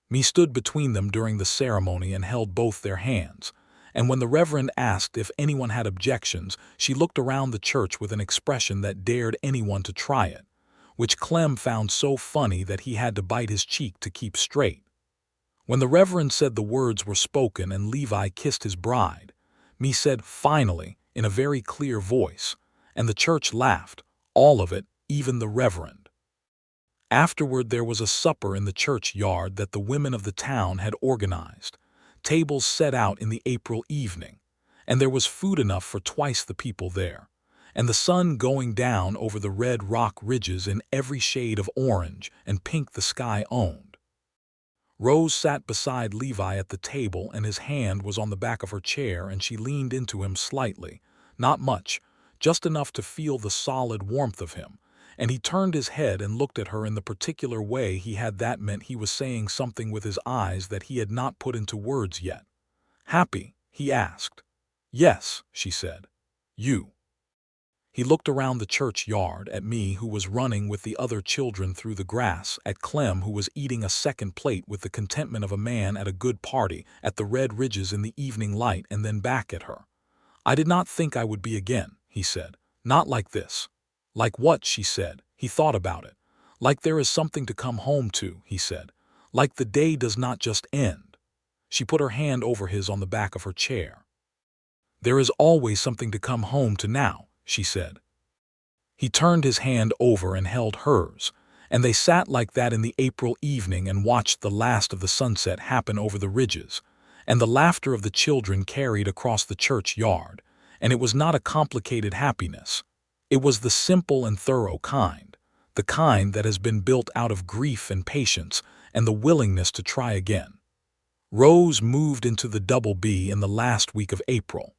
Me stood between them during the ceremony and held both their hands, and when the Reverend asked if anyone had objections, she looked around the church with an expression that dared anyone to try it, which Clem found so funny that he had to bite his cheek to keep straight. When the Reverend said the words were spoken and Levi kissed his bride, me said, "Finally," in a very clear voice, and the church laughed, all of it, even the Reverend. Afterward there was a supper in the churchyard that the women of the town had organized, tables set out in the April evening, and there was food enough for twice the people there, and the sun going down over the red rock ridges in every shade of orange and pink the sky owned. Rose sat beside Levi at the table and his hand was on the back of her chair and she leaned into him slightly, not much, just enough to feel the solid warmth of him, and he turned his head and looked at her in the particular way he had that meant he was saying something with his eyes that he had not put into words yet. "Happy?" he asked. "Yes," she said. "You?" He looked around the churchyard, at me who was running with the other children through the grass, at Clem who was eating a second plate with the contentment of a man at a good party, at the red ridges in the evening light, and then back at her. "I did not think I would be again," he said. "Not like this." "Like what?" she said. He thought about it. "Like there is something to come home to," he said. "Like the day does not just end." She put her hand over his on the back of her chair. "There is always something to come home to now," she said. He turned his hand over and held hers, and they sat like that in the April evening and watched the last of the sunset happen over the ridges, and the laughter of the children carried across the churchyard, and it was not a complicated happiness. It was the simple and thorough kind, the kind that has been built out of grief and patience and the willingness to try again. Rose moved into the Double B in the last week of April.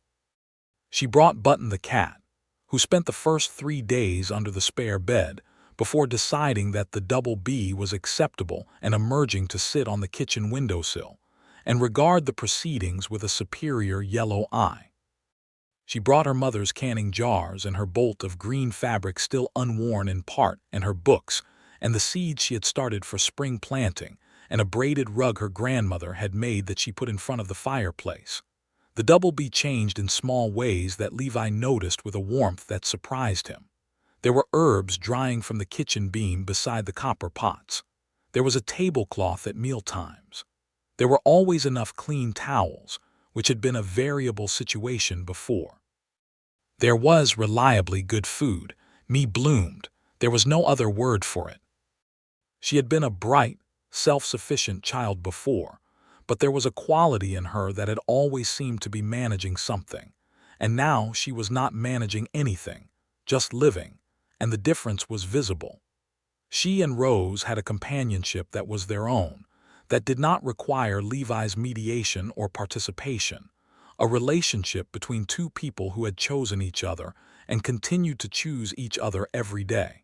She brought Button the cat, who spent the first 3 days under the spare bed before deciding that the Double B was acceptable and emerging to sit on the kitchen windowsill and regard the proceedings with a superior yellow eye. She brought her mother's canning jars and her bolt of green fabric still unworn in part and her books and the seeds she had started for spring planting, and a braided rug her grandmother had made that she put in front of the fireplace. The double B changed in small ways that Levi noticed with a warmth that surprised him. There were herbs drying from the kitchen beam beside the copper pots. There was a tablecloth at mealtimes. There were always enough clean towels, which had been a variable situation before. There was reliably good food. Me bloomed. There was no other word for it. She had been a bright, self-sufficient child before, but there was a quality in her that had always seemed to be managing something, and now she was not managing anything, just living, and the difference was visible. She and Rose had a companionship that was their own, that did not require Levi's mediation or participation, a relationship between two people who had chosen each other and continued to choose each other every day.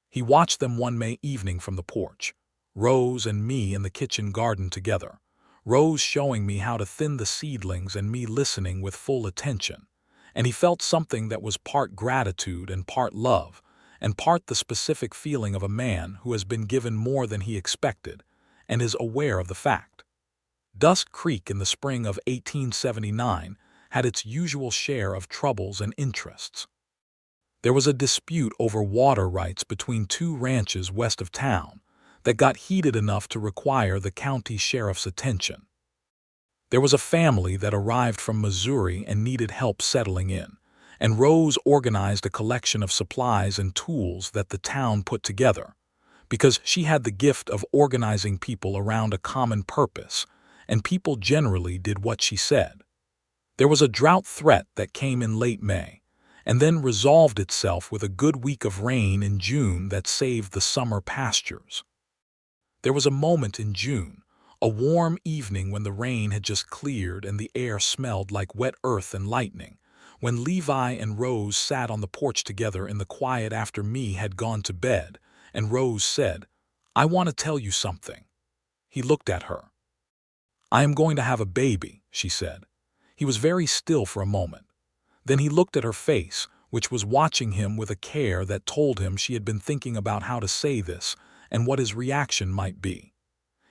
He watched them one May evening from the porch, Rose and me in the kitchen garden together, Rose showing me how to thin the seedlings and me listening with full attention, and he felt something that was part gratitude and part love, and part the specific feeling of a man who has been given more than he expected and is aware of the fact. Dusk Creek in the spring of 1879 had its usual share of troubles and interests. There was a dispute over water rights between two ranches west of town that got heated enough to require the county sheriff's attention. There was a family that arrived from Missouri and needed help settling in, and Rose organized a collection of supplies and tools that the town put together, because she had the gift of organizing people around a common purpose, and people generally did what she said. There was a drought threat that came in late May, and then resolved itself with a good week of rain in June that saved the summer pastures. There was a moment in June, a warm evening when the rain had just cleared and the air smelled like wet earth and lightning, when Levi and Rose sat on the porch together in the quiet after me had gone to bed, and Rose said, "I want to tell you something." He looked at her. "I am going to have a baby," she said. He was very still for a moment. Then he looked at her face, which was watching him with a care that told him she had been thinking about how to say this and what his reaction might be.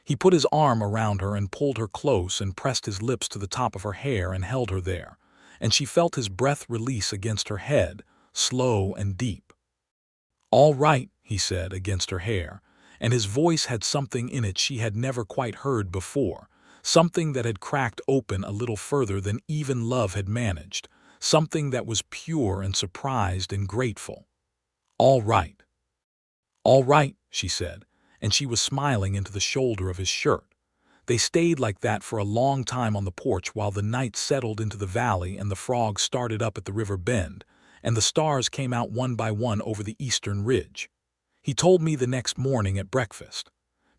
He put his arm around her and pulled her close and pressed his lips to the top of her hair and held her there, and she felt his breath release against her head, slow and deep. "All right," he said, against her hair, and his voice had something in it she had never quite heard before, something that had cracked open a little further than even love had managed, something that was pure and surprised and grateful. "All right." "All right," she said, and she was smiling into the shoulder of his shirt. They stayed like that for a long time on the porch while the night settled into the valley and the frogs started up at the river bend, and the stars came out one by one over the eastern ridge. He told me the next morning at breakfast.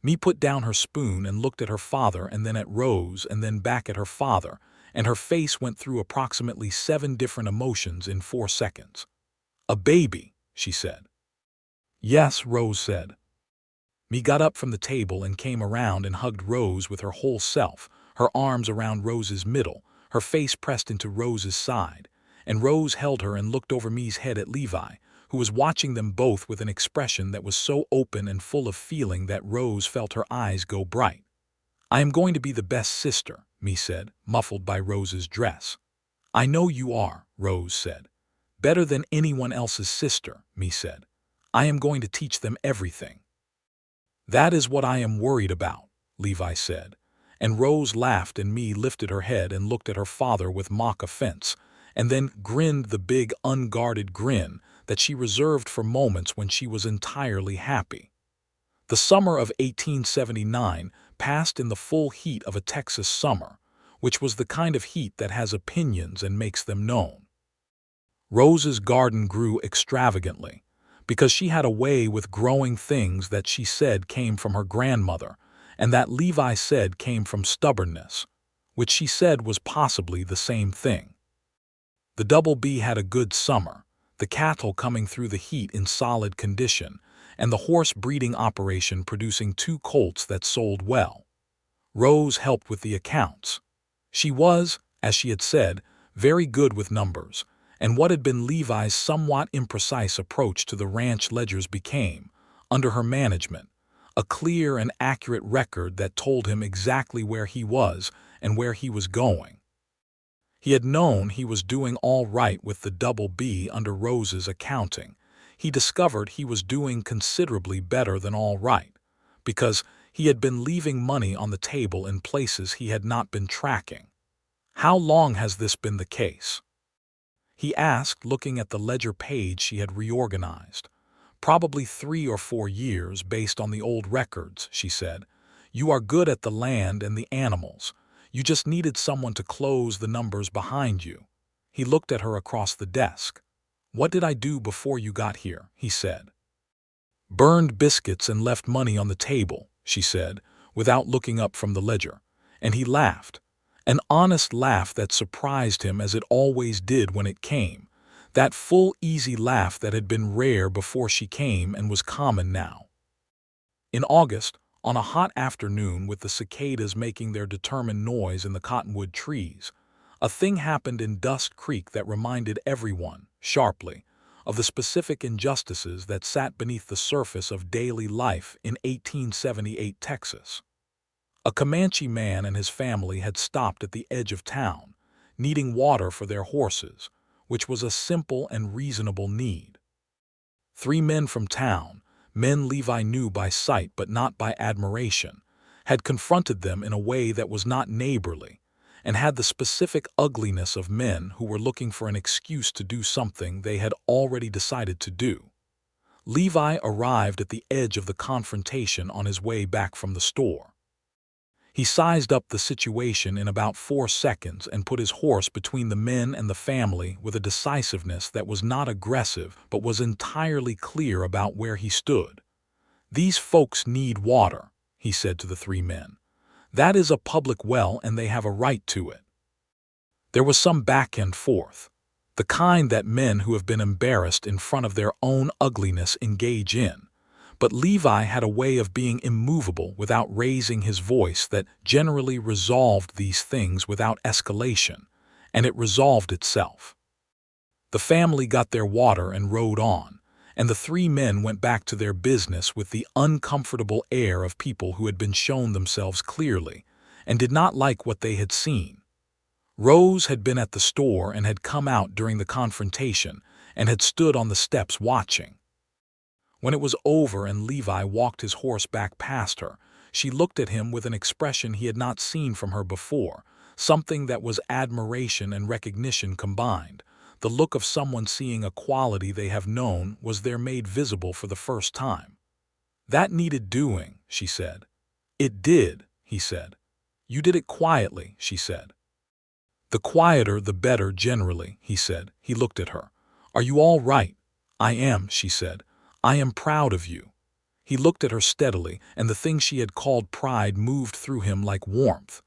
Me put down her spoon and looked at her father and then at Rose and then back at her father, and her face went through approximately 7 different emotions in 4 seconds. "A baby," she said. "Yes," Rose said. Me got up from the table and came around and hugged Rose with her whole self, her arms around Rose's middle, her face pressed into Rose's side, and Rose held her and looked over me's head at Levi, who was watching them both with an expression that was so open and full of feeling that Rose felt her eyes go bright. "I am going to be the best sister," me said, muffled by Rose's dress. "I know you are," Rose said. "Better than anyone else's sister," me said. "I am going to teach them everything." "That is what I am worried about," Levi said, and Rose laughed and me lifted her head and looked at her father with mock offense, and then grinned the big unguarded grin that she reserved for moments when she was entirely happy. The summer of 1879 passed in the full heat of a Texas summer, which was the kind of heat that has opinions and makes them known. Rose's garden grew extravagantly, because she had a way with growing things that she said came from her grandmother, and that Levi said came from stubbornness, which she said was possibly the same thing. The Double B had a good summer, the cattle coming through the heat in solid condition, and the horse breeding operation producing 2 colts that sold well. Rose helped with the accounts. She was, as she had said, very good with numbers, and what had been Levi's somewhat imprecise approach to the ranch ledgers became, under her management, a clear and accurate record that told him exactly where he was and where he was going. He had known he was doing all right with the double B under Rose's accounting. He discovered he was doing considerably better than all right, because he had been leaving money on the table in places he had not been tracking. "How long has this been the case?" he asked, looking at the ledger page she had reorganized. "Probably 3 or 4 years based on the old records," she said. "You are good at the land and the animals. You just needed someone to close the numbers behind you." He looked at her across the desk. "What did I do before you got here?" he said. "Burned biscuits and left money on the table," she said, without looking up from the ledger. And he laughed. An honest laugh that surprised him as it always did when it came. That full, easy laugh that had been rare before she came and was common now. In August, on a hot afternoon with the cicadas making their determined noise in the cottonwood trees, a thing happened in Dust Creek that reminded everyone, sharply, of the specific injustices that sat beneath the surface of daily life in 1878 Texas. A Comanche man and his family had stopped at the edge of town, needing water for their horses, which was a simple and reasonable need. 3 men from town, men Levi knew by sight but not by admiration, had confronted them in a way that was not neighborly, and had the specific ugliness of men who were looking for an excuse to do something they had already decided to do. Levi arrived at the edge of the confrontation on his way back from the store. He sized up the situation in about 4 seconds and put his horse between the men and the family with a decisiveness that was not aggressive but was entirely clear about where he stood. "These folks need water," he said to the 3 men. "That is a public well and they have a right to it." There was some back and forth, the kind that men who have been embarrassed in front of their own ugliness engage in. But Levi had a way of being immovable without raising his voice that generally resolved these things without escalation, and it resolved itself. The family got their water and rode on, and the 3 men went back to their business with the uncomfortable air of people who had been shown themselves clearly and did not like what they had seen. Rose had been at the store and had come out during the confrontation and had stood on the steps watching. When it was over and Levi walked his horse back past her, she looked at him with an expression he had not seen from her before, something that was admiration and recognition combined. The look of someone seeing a quality they have known was there made visible for the first time. "That needed doing," she said. "It did," he said. "You did it quietly," she said. "The quieter the better generally," he said. He looked at her. "Are you all right?" "I am," she said. "I am proud of you." He looked at her steadily, and the thing she had called pride moved through him like warmth.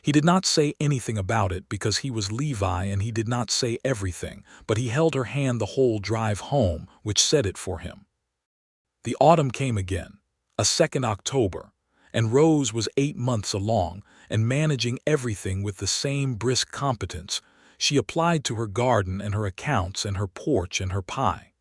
He did not say anything about it because he was Levi and he did not say everything, but he held her hand the whole drive home, which said it for him. The autumn came again, a second October, and Rose was 8 months along and managing everything with the same brisk competence. She applied to her garden and her accounts and her porch and her pie.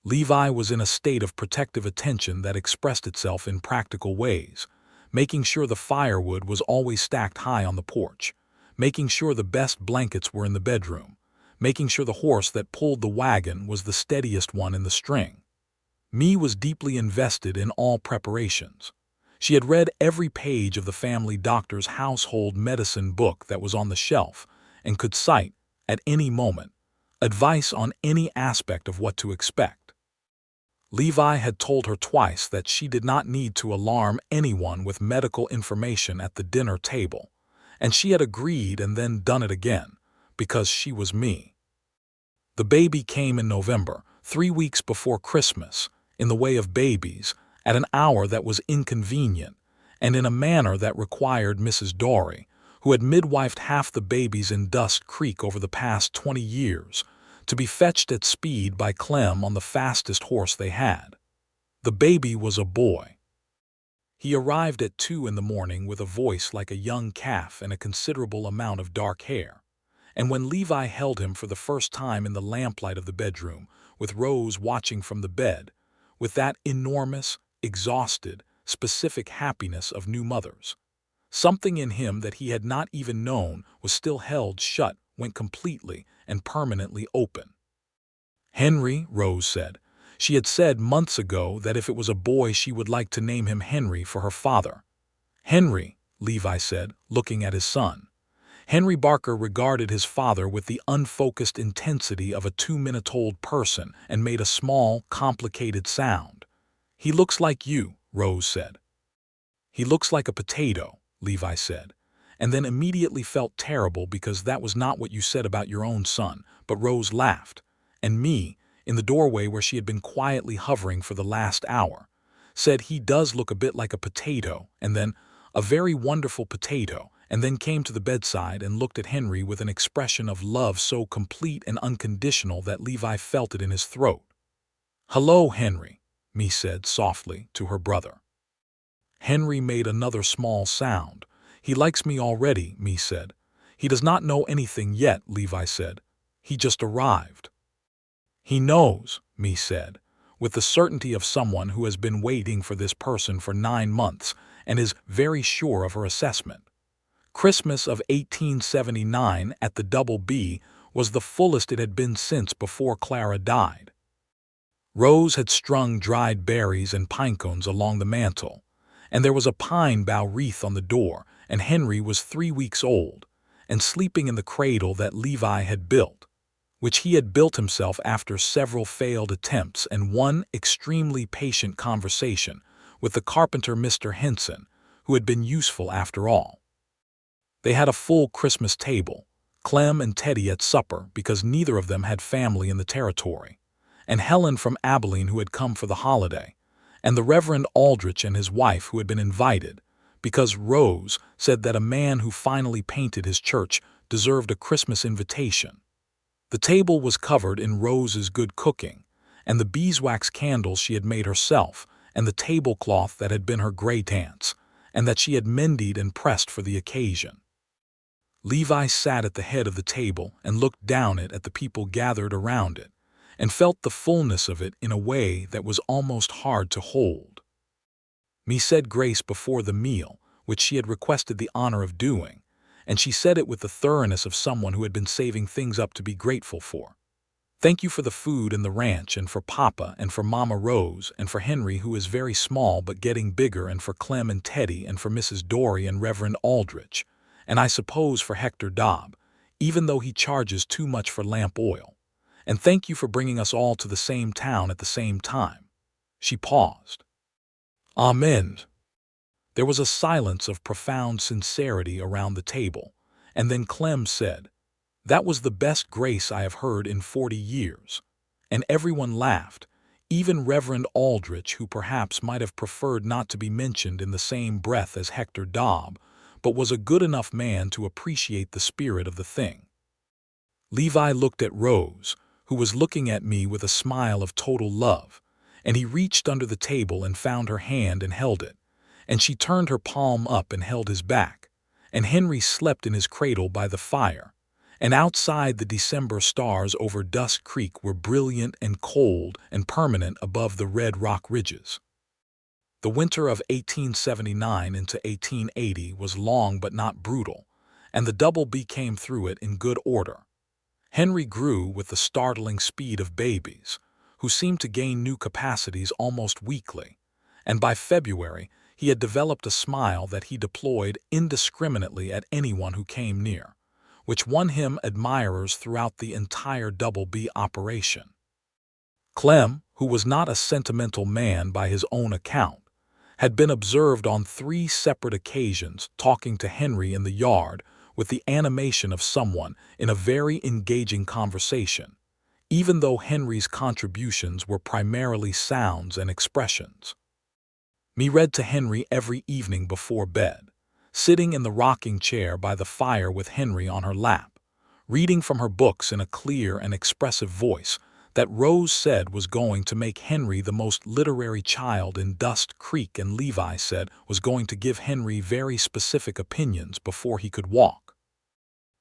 Levi was in a state of protective attention that expressed itself in practical ways, making sure the firewood was always stacked high on the porch, making sure the best blankets were in the bedroom, making sure the horse that pulled the wagon was the steadiest one in the string. Me was deeply invested in all preparations. She had read every page of the family doctor's household medicine book that was on the shelf and could cite, at any moment, advice on any aspect of what to expect. Levi had told her twice that she did not need to alarm anyone with medical information at the dinner table, and she had agreed and then done it again, because she was me. The baby came in November, 3 weeks before Christmas, in the way of babies, at an hour that was inconvenient, and in a manner that required Mrs. Dorey, who had midwifed half the babies in Dust Creek over the past 20 years, to be fetched at speed by Clem on the fastest horse they had. The baby was a boy. He arrived at 2 in the morning with a voice like a young calf and a considerable amount of dark hair, and when Levi held him for the first time in the lamplight of the bedroom, with Rose watching from the bed, with that enormous, exhausted, specific happiness of new mothers. Something in him that he had not even known was still held shut went completely and permanently open. Henry, Rose said. She had said months ago that if it was a boy she would like to name him Henry for her father. Henry, Levi said, looking at his son. Henry Barker regarded his father with the unfocused intensity of a 2-minute-old person and made a small, complicated sound. "He looks like you," Rose said. "He looks like a potato," Levi said, and then immediately felt terrible because that was not what you said about your own son, but Rose laughed. And me, in the doorway where she had been quietly hovering for the last hour, said he does look a bit like a potato, and then, a very wonderful potato, and then came to the bedside and looked at Henry with an expression of love so complete and unconditional that Levi felt it in his throat. "Hello, Henry," me said softly to her brother. Henry made another small sound. "He likes me already," me said. "He does not know anything yet," Levi said. "He just arrived." "He knows," me said, with the certainty of someone who has been waiting for this person for 9 months and is very sure of her assessment. Christmas of 1879 at the Double B was the fullest it had been since before Clara died. Rose had strung dried berries and pine cones along the mantel, and there was a pine bough wreath on the door, and Henry was 3 weeks old, and sleeping in the cradle that Levi had built, which he had built himself after several failed attempts and one extremely patient conversation with the carpenter Mr. Henson, who had been useful after all. They had a full Christmas table, Clem and Teddy at supper because neither of them had family in the territory, and Helen from Abilene who had come for the holiday, and the Reverend Aldrich and his wife who had been invited, because Rose said that a man who finally painted his church deserved a Christmas invitation. The table was covered in Rose's good cooking, and the beeswax candles she had made herself, and the tablecloth that had been her great aunt's, and that she had mended and pressed for the occasion. Levi sat at the head of the table and looked down it at the people gathered around it, and felt the fullness of it in a way that was almost hard to hold. Me said grace before the meal, which she had requested the honor of doing, and she said it with the thoroughness of someone who had been saving things up to be grateful for. "Thank you for the food and the ranch, and for Papa and for Mama Rose and for Henry, who is very small but getting bigger, and for Clem and Teddy and for Mrs. Dory and Reverend Aldrich, and I suppose for Hector Dobb, even though he charges too much for lamp oil. And thank you for bringing us all to the same town at the same time." She paused. "Amen." There was a silence of profound sincerity around the table, and then Clem said, "That was the best grace I have heard in 40 years." And everyone laughed, even Reverend Aldrich, who perhaps might have preferred not to be mentioned in the same breath as Hector Dobb, but was a good enough man to appreciate the spirit of the thing. Levi looked at Rose, who was looking at me with a smile of total love, and he reached under the table and found her hand and held it, and she turned her palm up and held his back, and Henry slept in his cradle by the fire, and outside the December stars over Dust Creek were brilliant and cold and permanent above the red rock ridges. The winter of 1879 into 1880 was long but not brutal, and the Double B came through it in good order. Henry grew with the startling speed of babies, who seemed to gain new capacities almost weekly, and by February he had developed a smile that he deployed indiscriminately at anyone who came near, which won him admirers throughout the entire Double B operation. Clem, who was not a sentimental man by his own account, had been observed on 3 separate occasions talking to Henry in the yard with the animation of someone in a very engaging conversation, even though Henry's contributions were primarily sounds and expressions. Me read to Henry every evening before bed, sitting in the rocking chair by the fire with Henry on her lap, reading from her books in a clear and expressive voice that Rose said was going to make Henry the most literary child in Dust Creek, and Levi said was going to give Henry very specific opinions before he could walk.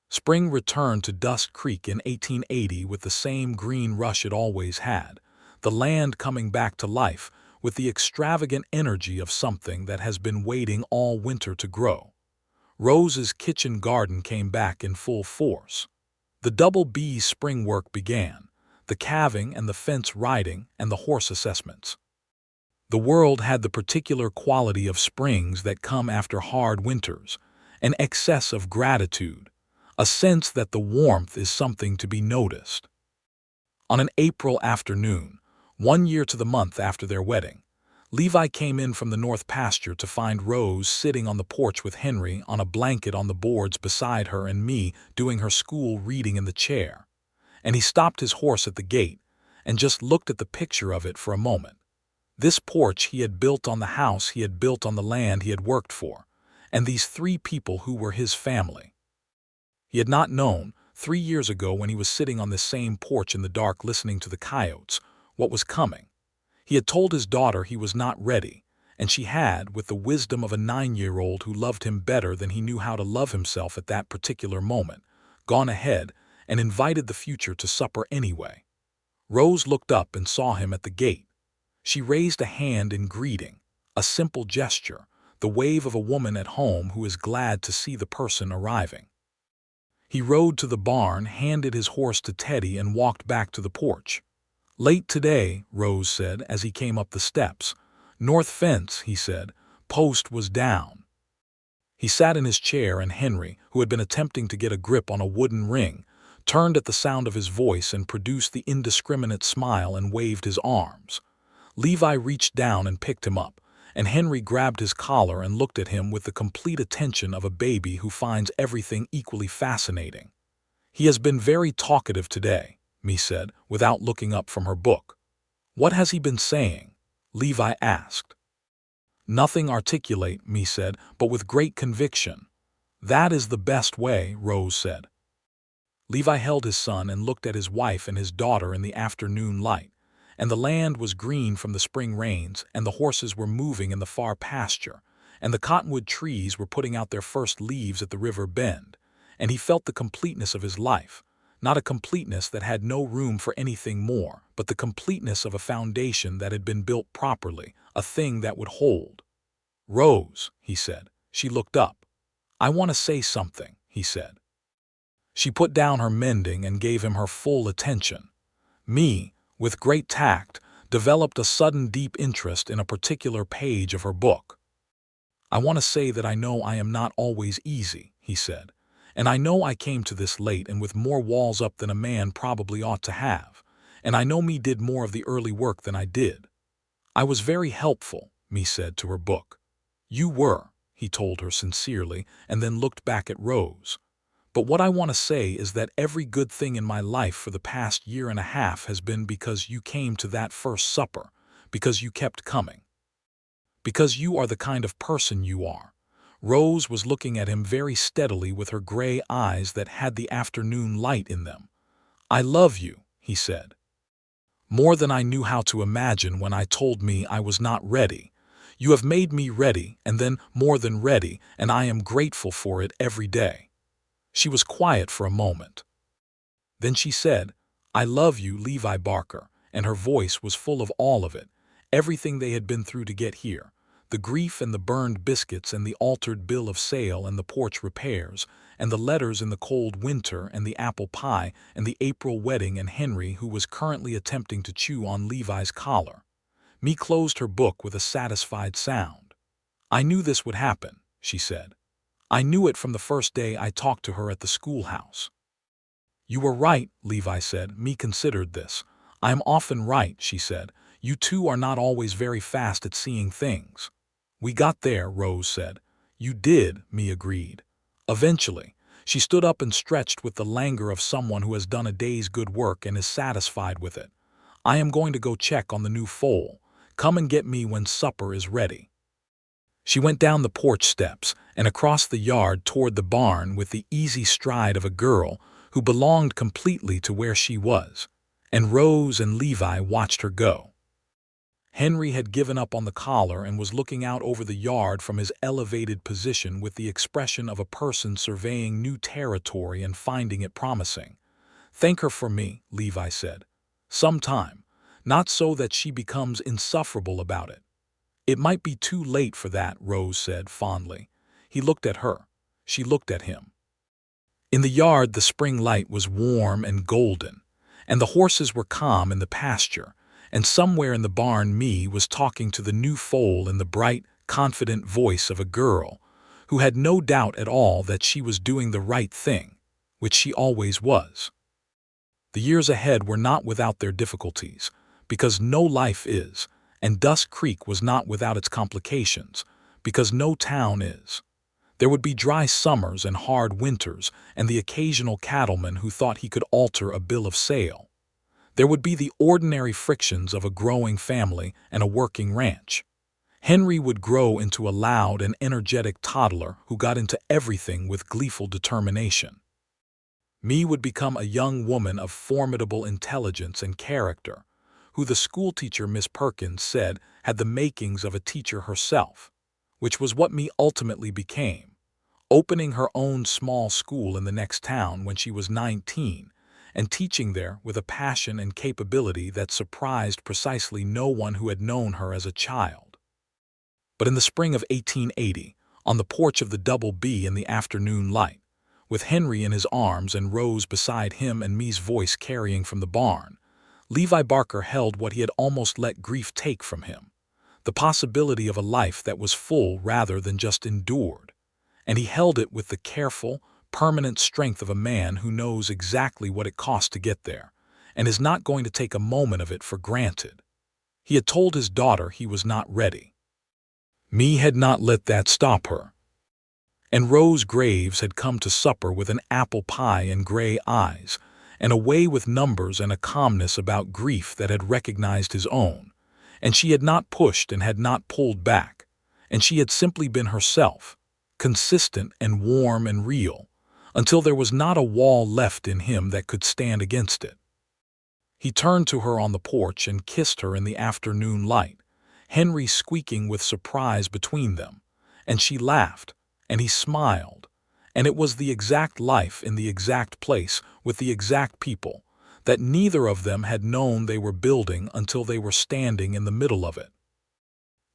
Spring returned to Dust Creek in 1880 with the same green rush it always had, the land coming back to life, with the extravagant energy of something that has been waiting all winter to grow. Rose's kitchen garden came back in full force. The double B's spring work began, the calving and the fence riding and the horse assessments. The world had the particular quality of springs that come after hard winters, an excess of gratitude, a sense that the warmth is something to be noticed. On an April afternoon, 1 year to the month after their wedding, Levi came in from the north pasture to find Rose sitting on the porch with Henry on a blanket on the boards beside her and me doing her school reading in the chair. And he stopped his horse at the gate and just looked at the picture of it for a moment. This porch he had built on the house he had built on the land he had worked for, and these three people who were his family. He had not known, 3 years ago when he was sitting on this same porch in the dark listening to the coyotes, what was coming. He had told his daughter he was not ready, and she had, with the wisdom of a 9-year-old who loved him better than he knew how to love himself at that particular moment, gone ahead and invited the future to supper anyway. Rose looked up and saw him at the gate. She raised a hand in greeting, a simple gesture, the wave of a woman at home who is glad to see the person arriving. He rode to the barn, handed his horse to Teddy, and walked back to the porch. "Late today," Rose said as he came up the steps. "North fence," he said. "Post was down." He sat in his chair, and Henry, who had been attempting to get a grip on a wooden ring, turned at the sound of his voice and produced the indiscriminate smile and waved his arms. Levi reached down and picked him up, and Henry grabbed his collar and looked at him with the complete attention of a baby who finds everything equally fascinating. "He has been very talkative today," Mee said, without looking up from her book. "What has he been saying?" Levi asked. "Nothing articulate," Mee said, "but with great conviction." "That is the best way," Rose said. Levi held his son and looked at his wife and his daughter in the afternoon light, and the land was green from the spring rains, and the horses were moving in the far pasture, and the cottonwood trees were putting out their first leaves at the river bend, and he felt the completeness of his life. Not a completeness that had no room for anything more, but the completeness of a foundation that had been built properly, a thing that would hold. "Rose," he said. She looked up. "I want to say something," he said. She put down her mending and gave him her full attention. Mee, with great tact, developed a sudden deep interest in a particular page of her book. "I want to say that I know I am not always easy," he said. "And I know I came to this late and with more walls up than a man probably ought to have. And I know me did more of the early work than I did." "I was very helpful," Mee said to her book. "You were," he told her sincerely, and then looked back at Rose. "But what I want to say is that every good thing in my life for the past 1.5 years has been because you came to that first supper, because you kept coming. Because you are the kind of person you are." Rose was looking at him very steadily with her gray eyes that had the afternoon light in them. "I love you," he said. "More than I knew how to imagine when I told me I was not ready. You have made me ready, and then more than ready, and I am grateful for it every day." She was quiet for a moment. Then she said, "I love you, Levi Barker," and her voice was full of all of it, everything they had been through to get here. The grief and the burned biscuits and the altered bill of sale and the porch repairs, and the letters in the cold winter and the apple pie and the April wedding and Henry who was currently attempting to chew on Levi's collar. Mee closed her book with a satisfied sound. "I knew this would happen," she said. "I knew it from the first day I talked to her at the schoolhouse." "You were right," Levi said. Mee considered this. "I am often right," she said. "You two are not always very fast at seeing things." "We got there," Rose said. "You did," Mee agreed. "Eventually." She stood up and stretched with the languor of someone who has done a day's good work and is satisfied with it. "I am going to go check on the new foal. Come and get me when supper is ready." She went down the porch steps and across the yard toward the barn with the easy stride of a girl who belonged completely to where she was, and Rose and Levi watched her go. Henry had given up on the collar and was looking out over the yard from his elevated position with the expression of a person surveying new territory and finding it promising. "Thank her for me," Levi said. "Sometime. not so that she becomes insufferable about it. It might be too late for that, Rose said fondly. He looked at her. She looked at him. In the yard, the spring light was warm and golden, and the horses were calm in the pasture, and somewhere in the barn Me was talking to the new foal in the bright, confident voice of a girl who had no doubt at all that she was doing the right thing, which she always was. The years ahead were not without their difficulties, because no life is, and Dusk Creek was not without its complications, because no town is. There would be dry summers and hard winters, and the occasional cattleman who thought he could alter a bill of sale. There would be the ordinary frictions of a growing family and a working ranch. Henry would grow into a loud and energetic toddler who got into everything with gleeful determination. Me would become a young woman of formidable intelligence and character, who the schoolteacher Miss Perkins said had the makings of a teacher herself, which was what Me ultimately became, opening her own small school in the next town when she was 19, and teaching there with a passion and capability that surprised precisely no one who had known her as a child. But in the spring of 1880, on the porch of the Double B in the afternoon light, with Henry in his arms and Rose beside him and Me's voice carrying from the barn, Levi Barker held what he had almost let grief take from him, the possibility of a life that was full rather than just endured, and he held it with the careful, permanent strength of a man who knows exactly what it costs to get there, and is not going to take a moment of it for granted. He had told his daughter he was not ready. Me had not let that stop her. And Rose Graves had come to supper with an apple pie and gray eyes, and a way with numbers and a calmness about grief that had recognized his own, and she had not pushed and had not pulled back, and she had simply been herself, consistent and warm and real, until there was not a wall left in him that could stand against it. He turned to her on the porch and kissed her in the afternoon light, Henry squeaking with surprise between them, and she laughed, and he smiled, and it was the exact life in the exact place with the exact people that neither of them had known they were building until they were standing in the middle of it.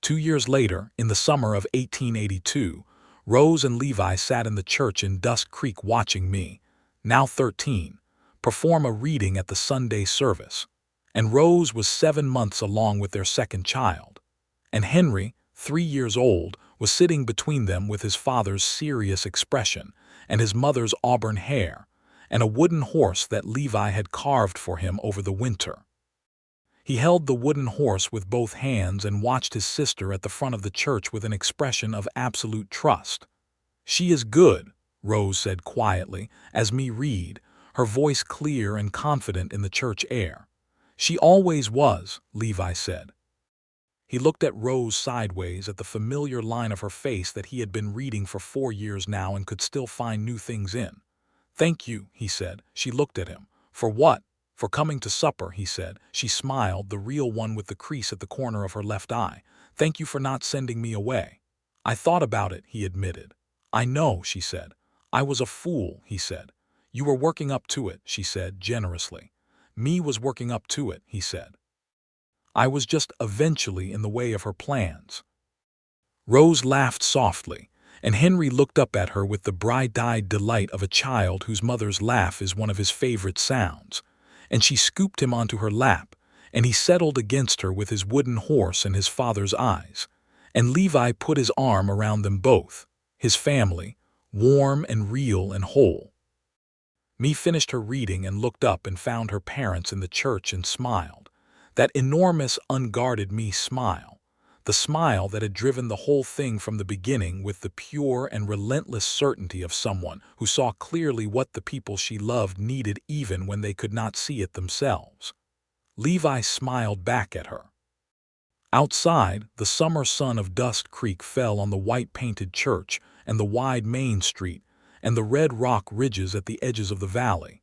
2 years later, in the summer of 1882, Rose and Levi sat in the church in Dusk Creek watching Me, now 13, perform a reading at the Sunday service, and Rose was 7 months along with their second child, and Henry, 3 years old, was sitting between them with his father's serious expression and his mother's auburn hair, and a wooden horse that Levi had carved for him over the winter. He held the wooden horse with both hands and watched his sister at the front of the church with an expression of absolute trust. "She is good," Rose said quietly, as Me read, her voice clear and confident in the church air. "She always was," Levi said. He looked at Rose sideways at the familiar line of her face that he had been reading for 4 years now and could still find new things in. "Thank you," he said. She looked at him. "For what?" "For coming to supper," he said. She smiled, the real one with the crease at the corner of her left eye. "Thank you for not sending me away." "I thought about it," he admitted. "I know," she said. "I was a fool," he said. "You were working up to it," she said generously. "Me was working up to it," he said. "I was just eventually in the way of her plans." Rose laughed softly, and Henry looked up at her with the bright-eyed delight of a child whose mother's laugh is one of his favorite sounds, and she scooped him onto her lap, and he settled against her with his wooden horse and his father's eyes, and Levi put his arm around them both, his family, warm and real and whole. Me finished her reading and looked up and found her parents in the church and smiled, that enormous, unguarded Me smile, the smile that had driven the whole thing from the beginning with the pure and relentless certainty of someone who saw clearly what the people she loved needed even when they could not see it themselves. Levi smiled back at her. Outside, the summer sun of Dusk Creek fell on the white-painted church and the wide Main Street and the red rock ridges at the edges of the valley,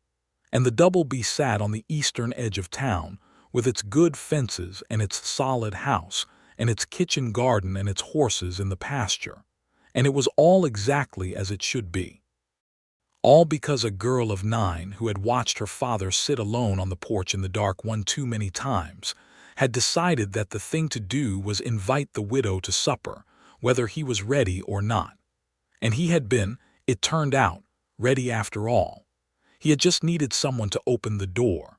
and the Double B sat on the eastern edge of town with its good fences and its solid house and its kitchen garden and its horses in the pasture, and it was all exactly as it should be. All because a girl of 9 who had watched her father sit alone on the porch in the dark one too many times had decided that the thing to do was invite the widow to supper, whether he was ready or not. And he had been, it turned out, ready after all. He had just needed someone to open the door.